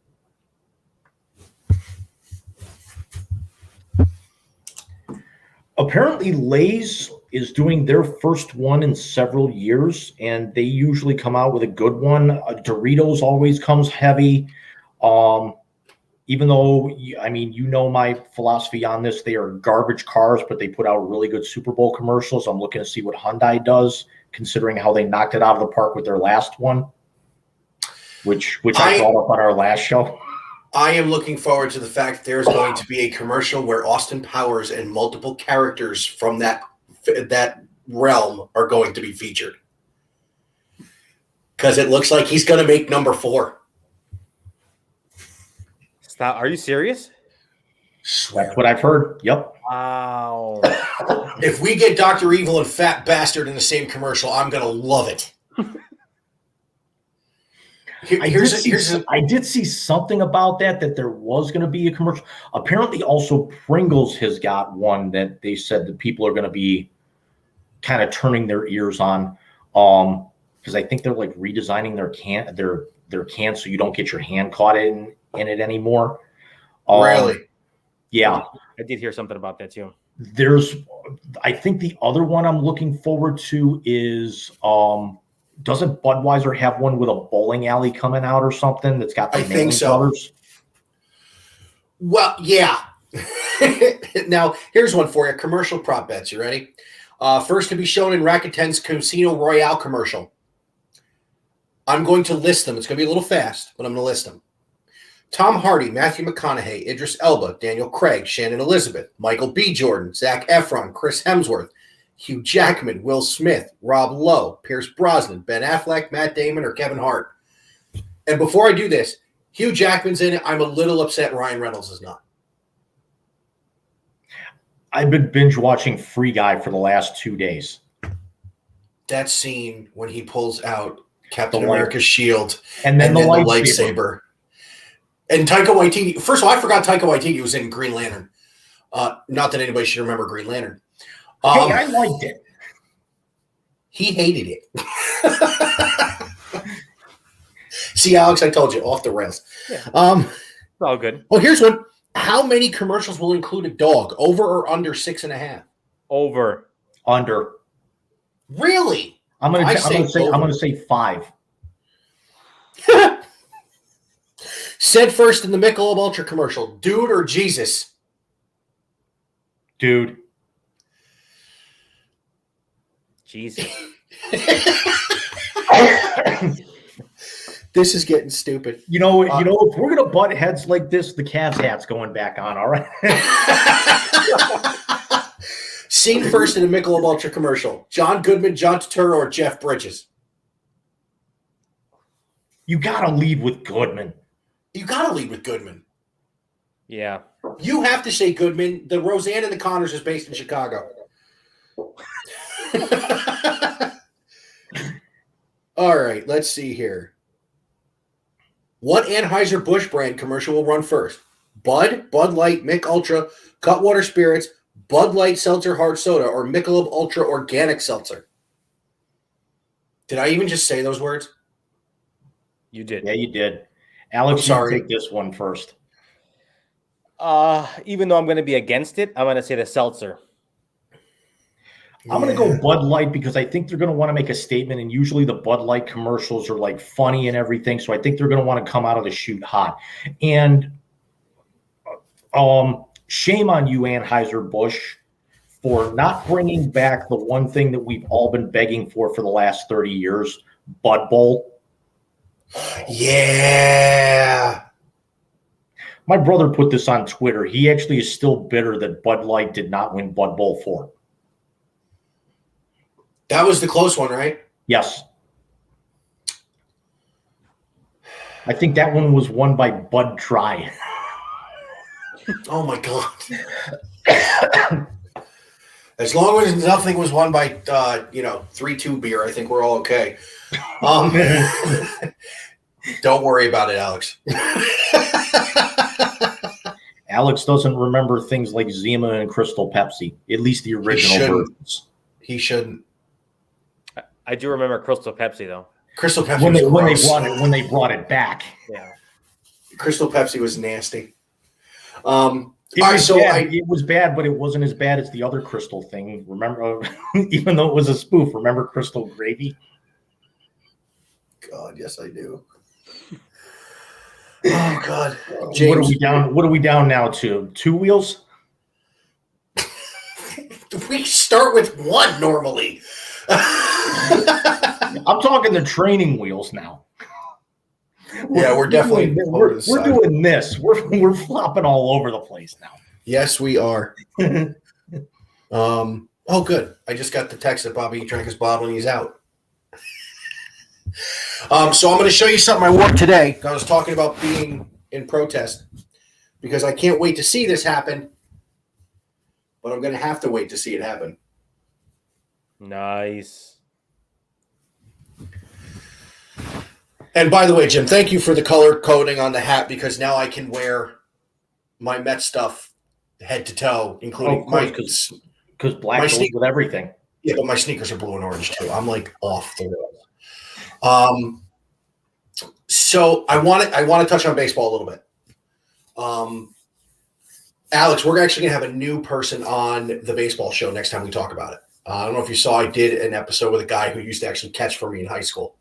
Apparently, Lay's is doing their first one in several years, and they usually come out with a good one. Doritos always comes heavy. Even though, I mean, you know my philosophy on this, they are garbage cars, but they put out really good Super Bowl commercials. I'm looking to see what Hyundai does, considering how they knocked it out of the park with their last one, which I brought up on our last show. I am looking forward to the fact that there's going to be a commercial where Austin Powers and multiple characters from that realm are going to be featured. Because it looks like he's going to make number 4. Stop. Are you serious? That's what I've heard. Yep. Wow. If we get Dr. Evil and Fat Bastard in the same commercial, I'm going to love it. I did see something about that there was going to be a commercial. Apparently, also Pringles has got one that they said that people are going to be kind of turning their ears on, because I think they're like redesigning their can so you don't get your hand caught in it anymore. Really? Yeah, I did hear something about that too. I think the other one I'm looking forward to is doesn't Budweiser have one with a bowling alley coming out or something that's got the Manning brothers? Well, yeah. Now, here's one for you. Commercial prop bets. You ready? First to be shown in Rakuten's Casino Royale commercial. I'm going to list them. It's going to be a little fast, but I'm going to list them. Tom Hardy, Matthew McConaughey, Idris Elba, Daniel Craig, Shannon Elizabeth, Michael B. Jordan, Zac Efron, Chris Hemsworth, Hugh Jackman, Will Smith, Rob Lowe, Pierce Brosnan, Ben Affleck, Matt Damon, or Kevin Hart. And before I do this, Hugh Jackman's in it. I'm a little upset Ryan Reynolds is not. I've been binge watching Free Guy for the last 2 days. That scene when he pulls out Captain America's shield and then the lightsaber. And Taika Waititi. First of all, I forgot Taika Waititi was in Green Lantern. Not that anybody should remember Green Lantern. Hey, I liked it. He hated it. See, Alex, I told you, off the rails. Yeah. It's all good. Well, here's one. How many commercials will include a dog? Over or under 6.5? Over. Under. Really? I'm gonna say 5. Said first in the Michelob Ultra commercial, dude or Jesus? Dude. Jesus. This is getting stupid. You know, if we're gonna butt heads like this, the Cavs hat's going back on. All right. Seen first in a Michelob Ultra commercial, John Goodman, John Turturro, or Jeff Bridges? You gotta lead with Goodman. You gotta lead with Goodman. Yeah. You have to say Goodman. The Roseanne and the Connors is based in Chicago. All right, let's see here. What Anheuser-Busch brand commercial will run first? Bud, Bud Light, Mick Ultra, Cutwater Spirits, Bud Light Seltzer Hard Soda, or Michelob Ultra Organic Seltzer? Did I even just say those words? You did. Yeah, you did. Alex, I'm sorry. you take this one first. Even though I'm going to be against it, I'm going to say the seltzer. I'm going to go Bud Light because I think they're going to want to make a statement, and usually the Bud Light commercials are like funny and everything, so I think they're going to want to come out of the chute hot. And shame on you, Anheuser-Busch, for not bringing back the one thing that we've all been begging for the last 30 years, Bud Bowl. Yeah. My brother put this on Twitter. He actually is still bitter that Bud Light did not win Bud Bowl 4. That was the close one, right? Yes. I think that one was won by Bud Try. Oh, my God. As long as nothing was won by, 3-2 beer, I think we're all okay. Don't worry about it, Alex. Alex doesn't remember things like Zima and Crystal Pepsi, at least the original versions. He shouldn't. I do remember Crystal Pepsi, though. Crystal Pepsi when they brought it back. Yeah. Crystal Pepsi was nasty. It was bad, but it wasn't as bad as the other Crystal thing. Remember, even though it was a spoof, remember Crystal Gravy? God, yes, I do. Oh, God. James, what are we down now to? 2 wheels? We start with one normally. I'm talking the training wheels now. We're definitely doing this. We're flopping all over the place now. Yes, we are. Oh, good. I just got the text that Bobby drank his bottle and he's out. So I'm going to show you something I wore today. I was talking about being in protest because I can't wait to see this happen, but I'm going to have to wait to see it happen. Nice. And by the way, Jim, thank you for the color coding on the hat because now I can wear my Met stuff head to toe, including because black goes with everything. Yeah, but my sneakers are blue and orange too. I'm like off the rails. So I want to touch on baseball a little bit. Alex, we're actually gonna have a new person on the baseball show next time we talk about it. I don't know if you saw, I did an episode with a guy who used to actually catch for me in high school.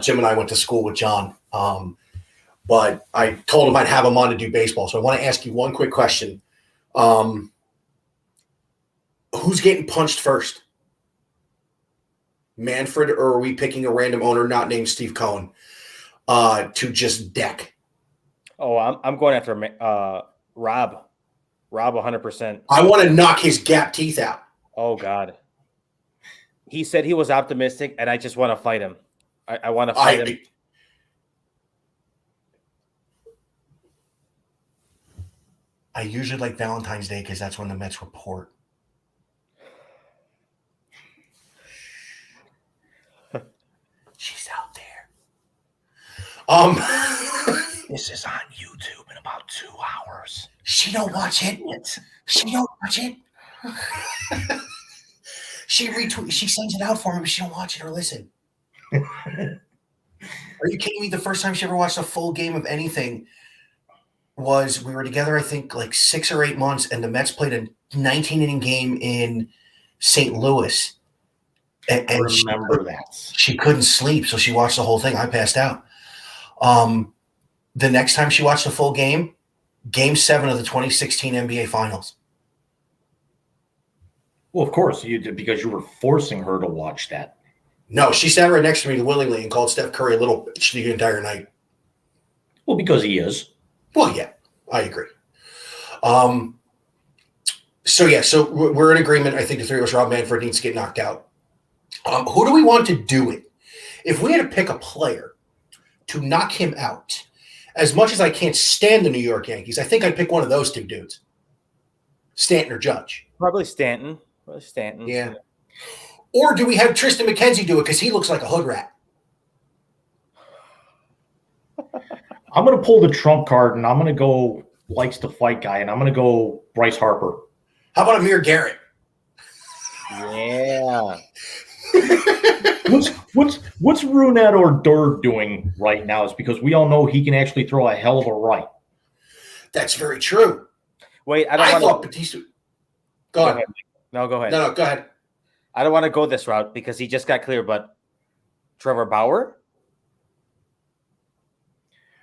Jim and I went to school with John, but I told him I'd have him on to do baseball. So I want to ask you one quick question. Who's getting punched first? Manfred, or are we picking a random owner not named Steve Cohen to just deck? Oh, I'm going after Rob. Rob 100%. I want to knock his gap teeth out. Oh, God. He said he was optimistic, and I just want to fight him. I want to fight him. I usually like Valentine's Day because that's when the Mets report. She's out there. This is on YouTube in about 2 hours. She don't watch it. She don't watch it. She sends it out for me, but she don't watch it or listen. Are you kidding me? The first time she ever watched a full game of anything was we were together, I think, like 6 or 8 months, and the Mets played a 19-inning game in St. Louis. And I remember that. She couldn't sleep, so she watched the whole thing. I passed out. The next time she watched the full game, Game 7 of the 2016 NBA Finals. Well, of course, you did because you were forcing her to watch that. No, she sat right next to me willingly and called Steph Curry a little bitch the entire night. Well, because he is. Well, yeah, I agree. So we're in agreement. I think the three of us, Rob Manfred needs to get knocked out. Who do we want to do it? If we had to pick a player to knock him out, as much as I can't stand the New York Yankees, I think I'd pick one of those two dudes, Stanton or Judge. Probably Stanton. Yeah. Or do we have Tristan McKenzie do it because he looks like a hood rat? I'm going to pull the trump card, and I'm going to go likes to fight guy, and I'm going to go Bryce Harper. How about Amir Garrett? Yeah. What's Brunette Odor doing right now? Is because we all know he can actually throw a hell of a right. That's very true. Wait, I I don't thought want to. Batista. Go on. Ahead. No, go ahead. No, go ahead. I don't want to go this route because he just got clear, but Trevor Bauer?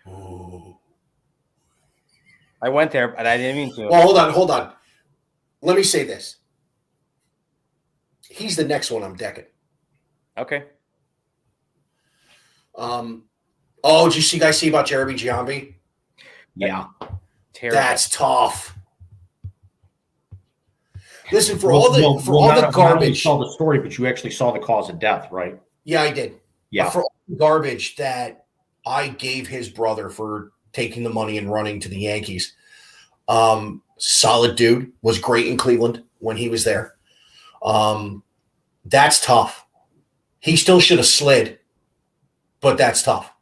Ooh. I went there, but I didn't mean to. Well, hold on. Let me say this. He's the next one I'm decking. Okay. Did you guys see about Jeremy Giambi? Yeah. Terrible. That's tough. Listen, for all the garbage. Not only saw the story, but you actually saw the cause of death, right? Yeah, I did. Yeah. But for all the garbage that I gave his brother for taking the money and running to the Yankees, solid dude, was great in Cleveland when he was there. That's tough. He still should have slid, but that's tough.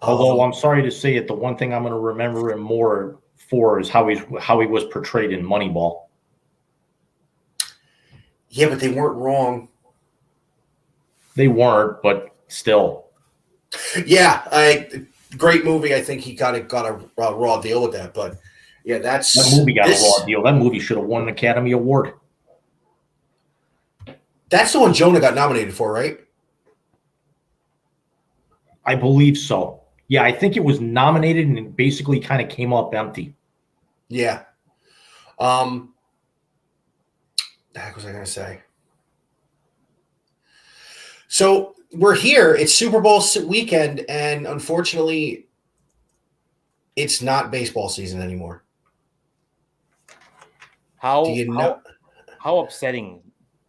Although I'm sorry to say it, the one thing I'm going to remember him more for is how he was portrayed in Moneyball. Yeah, but they weren't wrong. They weren't, but still. Yeah, great movie. I think he got a raw deal with that, but yeah, that movie got a raw deal. That movie should have won an Academy Award. That's the one Jonah got nominated for, right? I believe so. Yeah, I think it was nominated and it basically kind of came up empty. Yeah. The heck was I going to say? So we're here. It's Super Bowl weekend, and unfortunately, it's not baseball season anymore. How do you know? How upsetting!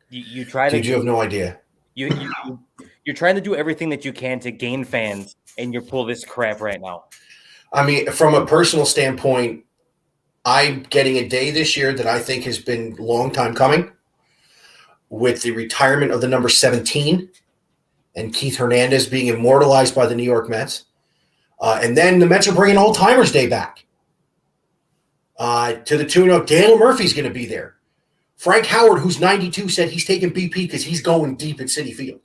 You try to. Dude, you have no idea. You're trying to do everything that you can to gain fans, and you pull this crap right now. I mean, from a personal standpoint, I'm getting a day this year that I think has been a long time coming with the retirement of the number 17 and Keith Hernandez being immortalized by the New York Mets. And then the Mets are bringing Old Timers Day back to the tune of Daniel Murphy's going to be there. Frank Howard, who's 92, said he's taking BP because he's going deep at Citi Field.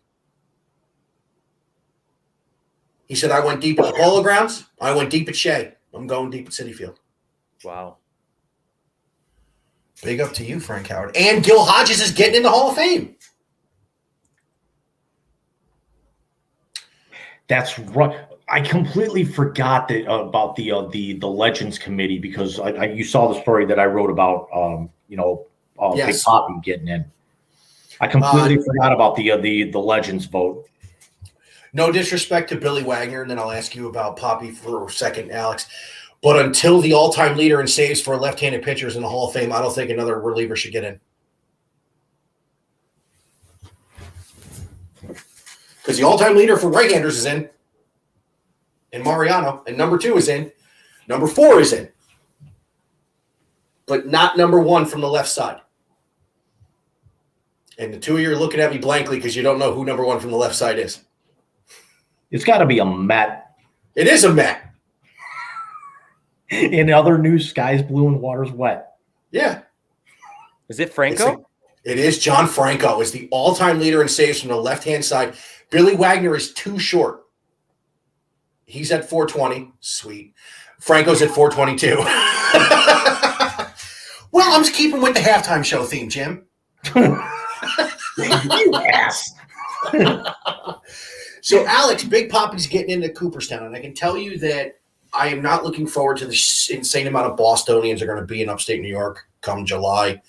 He said, I went deep at the Polo Grounds. I went deep at Shea. I'm going deep at Citi Field. Wow. Big up to you, Frank Howard. And Gil Hodges is getting in the Hall of Fame. That's right. I completely forgot that about the Legends Committee because you saw the story that I wrote about yes. Big Poppy getting in. I completely forgot about the Legends vote. No disrespect to Billy Wagner, and then I'll ask you about Poppy for a second, Alex. But until the all-time leader in saves for left-handed pitchers in the Hall of Fame, I don't think another reliever should get in. Because the all-time leader for right-handers is in, and Mariano, and number 2 is in. Number 4 is in. But not number 1 from the left side. And the two of you are looking at me blankly because you don't know who number 1 from the left side is. It's got to be a Met. It is a Met. In other news, sky's blue and water's wet. Yeah. Is it Franco? It is. John Franco is the all-time leader in saves from the left-hand side. Billy Wagner is too short. He's at 420. Sweet. Franco's at 422. Well, I'm just keeping with the halftime show theme, Jim. You ass. So, Alex, Big Poppy's getting into Cooperstown, and I can tell you that I am not looking forward to the insane amount of Bostonians are going to be in upstate New York come July.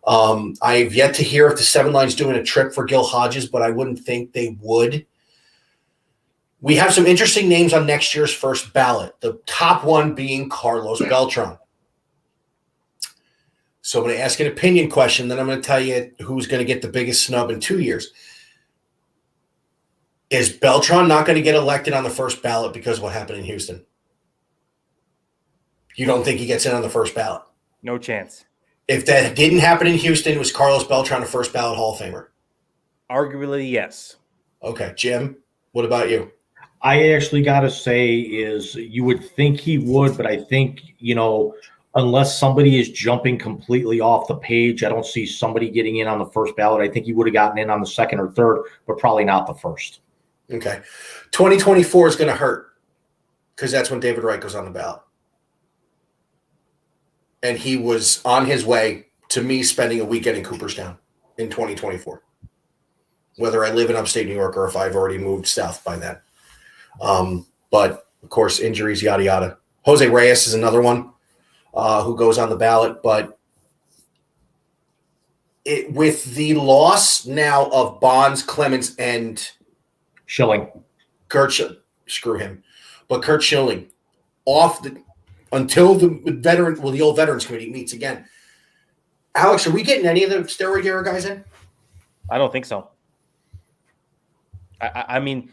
I've yet to hear if the Seven Line's doing a trip for Gil Hodges, but I wouldn't think they would. We have some interesting names on next year's first ballot, the top one being Carlos Beltran. So I'm going to ask an opinion question, then I'm going to tell you who's going to get the biggest snub in 2 years. Is Beltran not going to get elected on the first ballot because of what happened in Houston? You don't think he gets in on the first ballot? No chance. If that didn't happen in Houston, was Carlos Beltran a first ballot Hall of Famer? Arguably, yes. Okay, Jim, what about you? I actually got to say is you would think he would, but I think, unless somebody is jumping completely off the page. I don't see somebody getting in on the first ballot. I think he would have gotten in on the second or third, but probably not the first. Okay. 2024 is going to hurt because that's when David Wright goes on the ballot. And he was on his way to me spending a weekend in Cooperstown in 2024, whether I live in upstate New York or if I've already moved south by then. But, of course, injuries, yada, yada. Jose Reyes is another one who goes on the ballot. But with the loss now of Bonds, Clemens, and Schilling. Screw him. But Kurt Schilling off until the old Veterans Committee meets again. Alex, are we getting any of the steroid era guys in? I don't think so. I mean,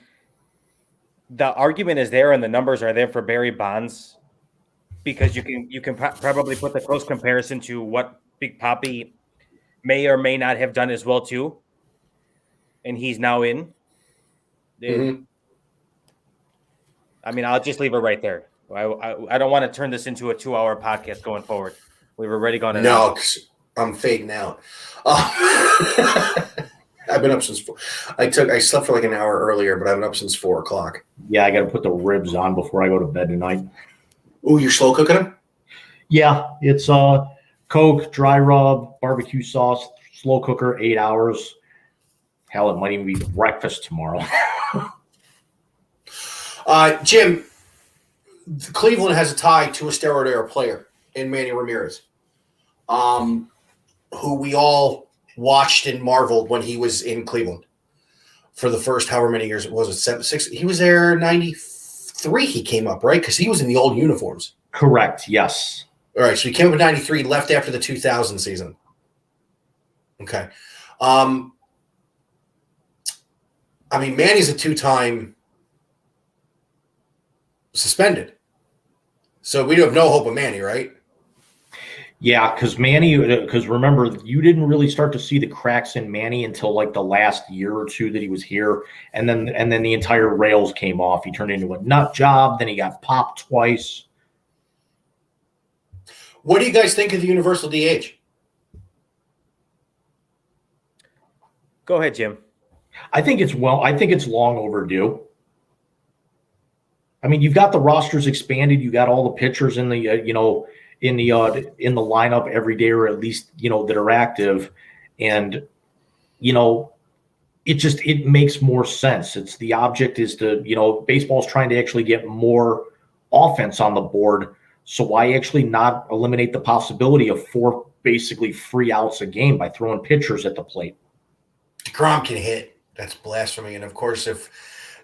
the argument is there and the numbers are there for Barry Bonds because you can probably put the close comparison to what Big Papi may or may not have done as well too, and he's now in. Mm-hmm. I mean, I'll just leave it right there. I don't want to turn this into a 2-hour podcast going forward. We've already gone. No, I'm fading out. I've been up since 4. I slept for like an hour earlier, but I've been up since 4 o'clock. Yeah, I got to put the ribs on before I go to bed tonight. Ooh, you're slow cooking them? Yeah, it's Coke, dry rub, barbecue sauce, slow cooker, 8 hours. Hell, it might even be breakfast tomorrow. Jim, Cleveland has a tie to a steroid era player in Manny Ramirez, who we all watched and marveled when he was in Cleveland for the first however many years it was. 7, 6. He was there 93. He came up, right? Because he was in the old uniforms. Correct. Yes. All right. So he came up in 93, left after the 2000 season. Okay. I mean, Manny's a 2-time suspended. So we have no hope of Manny, right? Yeah, because remember, you didn't really start to see the cracks in Manny until like the last year or two that he was here, and then the entire rails came off. He turned into a nut job. Then he got popped twice. What do you guys think of the universal DH? Go ahead, Jim. I think it's long overdue. I mean, you've got the rosters expanded. You got all the pitchers in the in the lineup every day, or at least that are active, and it makes more sense. It's the object is to baseball's trying to actually get more offense on the board. So why actually not eliminate the possibility of 4 basically free outs a game by throwing pitchers at the plate? DeGrom can hit. That's blasphemy. And of course, if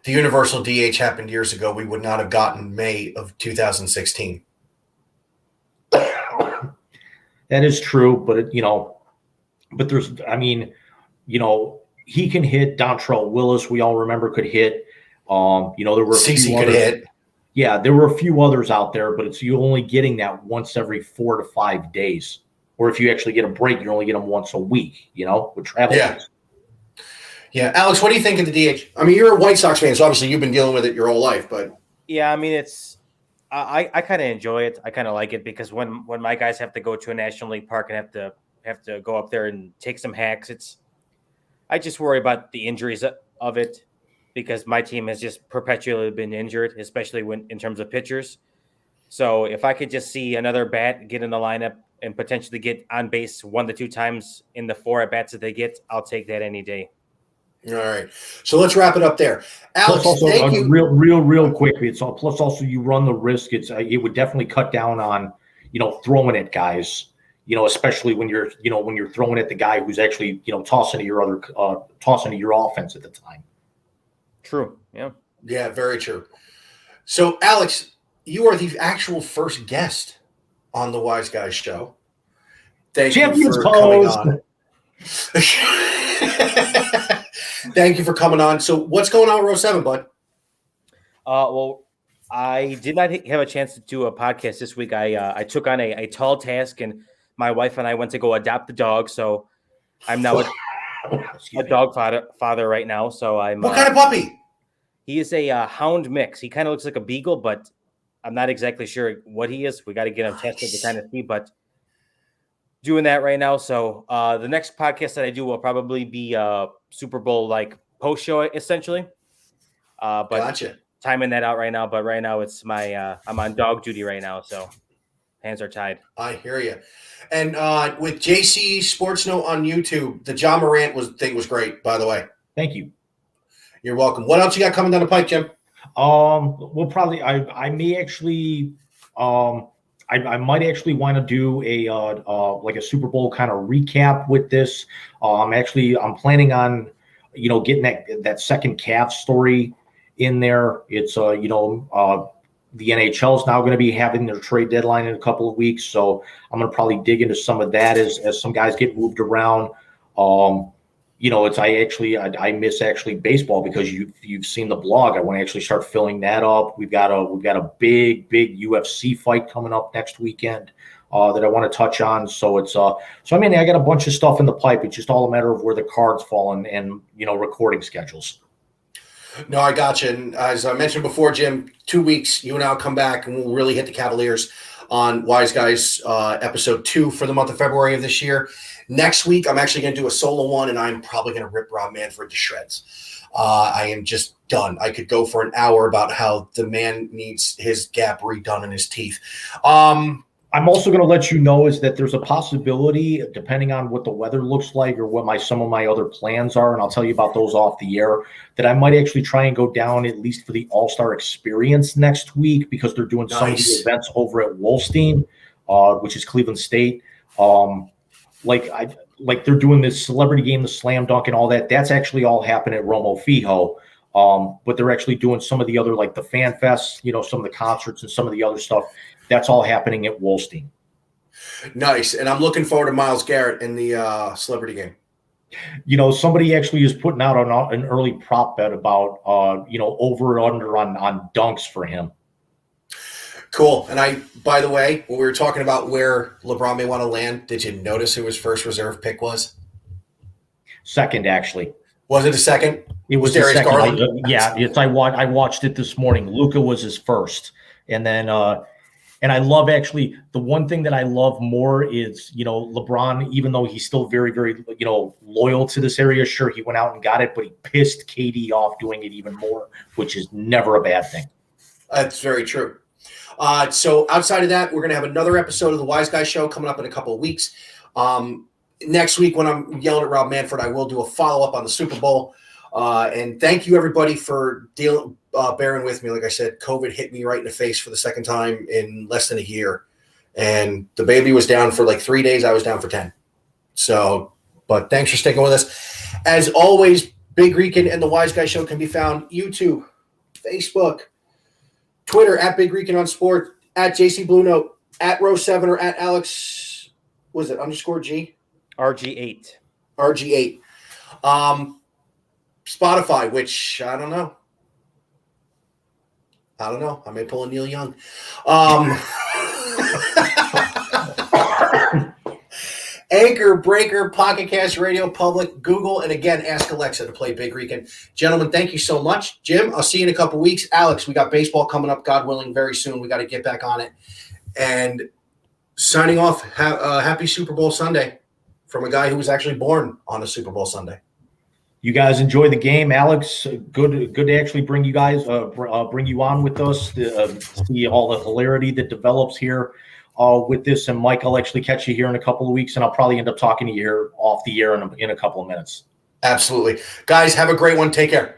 the universal DH happened years ago, we would not have gotten May of 2016. That is true, but but there's, he can hit. Dontrell Willis, we all remember, could hit. There were CeCe could hit. Yeah, there were a few others out there, but you're only getting that once every 4 to 5 days. Or if you actually get a break, you only get them once a week, with travel. Yeah. Yeah. Alex, what do you think of the DH? I mean, you're a White Sox fan, so obviously you've been dealing with it your whole life, but. Yeah, I mean, I kind of enjoy it. I kind of like it because when my guys have to go to a National League park and have to go up there and take some hacks, I just worry about the injuries of it because my team has just perpetually been injured, especially in terms of pitchers. So if I could just see another bat get in the lineup and potentially get on base 1 to 2 times in the 4 at bats that they get, I'll take that any day. All right. So let's wrap it up there. Alex, also, thank you. Real quick. Plus also you run the risk. It would definitely cut down on, throwing at guys, especially when you're throwing at the guy who's actually, tossing to your offense at the time. True. Yeah. Yeah, very true. So Alex, you are the actual first guest on the Wise Guys show. Thank you for coming on. Thank you for coming on. So what's going on with Row 7, bud? Well, I did not have a chance to do a podcast this week. I took on a tall task, and my wife and I went to go adopt the dog. So I'm now a dog father right now. So I'm. What kind of puppy? He is a hound mix. He kind of looks like a beagle, but I'm not exactly sure what he is. We got to get him tested to kind of see, but doing that right now. So the next podcast that I do will probably be Super Bowl like post show essentially. But Gotcha. timing that out right now. But right now it's my I'm on dog duty right now, so hands are tied. I hear you. And with JC Sports Note on YouTube, the John Morant thing was great, by the way. Thank you. You're welcome. What else you got coming down the pipe, Jim? We'll probably I may actually I might actually want to do a like a Super Bowl kind of recap with this. I'm planning on getting that second calf story in there. It's the NHL is now going to be having their trade deadline in a couple of weeks, so I'm going to probably dig into some of that as some guys get moved around. I miss actually baseball because you've seen the blog. I want to actually start filling that up. We've got a big UFC fight coming up next weekend that I want to touch on. So I got a bunch of stuff in the pipe. It's just all a matter of where the cards fall and recording schedules. No, I got you. And as I mentioned before, Jim, 2 weeks, you and I'll come back and we'll really hit the Cavaliers on Wise Guys episode 2 for the month of February of this year. Next week, I'm actually going to do a solo one, and I'm probably going to rip Rob Manfred to shreds. I am just done. I could go for an hour about how the man needs his gap redone in his teeth. I'm also going to let you know is that there's a possibility, depending on what the weather looks like or what some of my other plans are, and I'll tell you about those off the air, that I might actually try and go down at least for the All-Star Experience next week because they're doing some of the events over at Wolstein, which is Cleveland State. Like they're doing this celebrity game, the slam dunk and all that. That's actually all happening at Romo Fijo. But they're actually doing some of the other, like the fan fests, some of the concerts and some of the other stuff. That's all happening at Wolstein. Nice. And I'm looking forward to Myles Garrett in the celebrity game. Somebody actually is putting out an early prop bet about, over and under on dunks for him. Cool. And by the way, when we were talking about where LeBron may want to land, did you notice who his first reserve pick was? Second, actually. Was it a second? It was Darius second. Garland? I watched it this morning. Luka was his first. And then, and I love actually the one thing that I love more is, LeBron, even though he's still very, very, loyal to this area. Sure, he went out and got it, but he pissed KD off doing it even more, which is never a bad thing. That's very true. So outside of that, we're going to have another episode of the Wise Guy Show coming up in a couple of weeks. Next week, when I'm yelling at Rob Manfred, I will do a follow-up on the Super Bowl. And thank you, everybody, for bearing with me. Like I said, COVID hit me right in the face for the second time in less than a year. And the baby was down for like 3 days. I was down for 10. So, but thanks for sticking with us. As always, Big Rican and the Wise Guy Show can be found YouTube, Facebook, Twitter at Big Rican on Sport, at JC Blue Note, at Row7 or at Alex, was it _G? RG8. RG8. Spotify, which I don't know. I may pull a Neil Young. Anchor, Breaker, Pocket Cast, Radio Public, Google, and again, ask Alexa to play Big Rican. Gentlemen, thank you so much. Jim, I'll see you in a couple weeks. Alex, we got baseball coming up, God willing, very soon. We got to get back on it. And signing off, happy Super Bowl Sunday from a guy who was actually born on a Super Bowl Sunday. You guys enjoy the game, Alex. Good to actually bring you guys, bring you on with us to see all the hilarity that develops here with this. And Mike, I'll actually catch you here in a couple of weeks, and I'll probably end up talking to you here off the air in a couple of minutes. Absolutely. Guys, have a great one. Take care.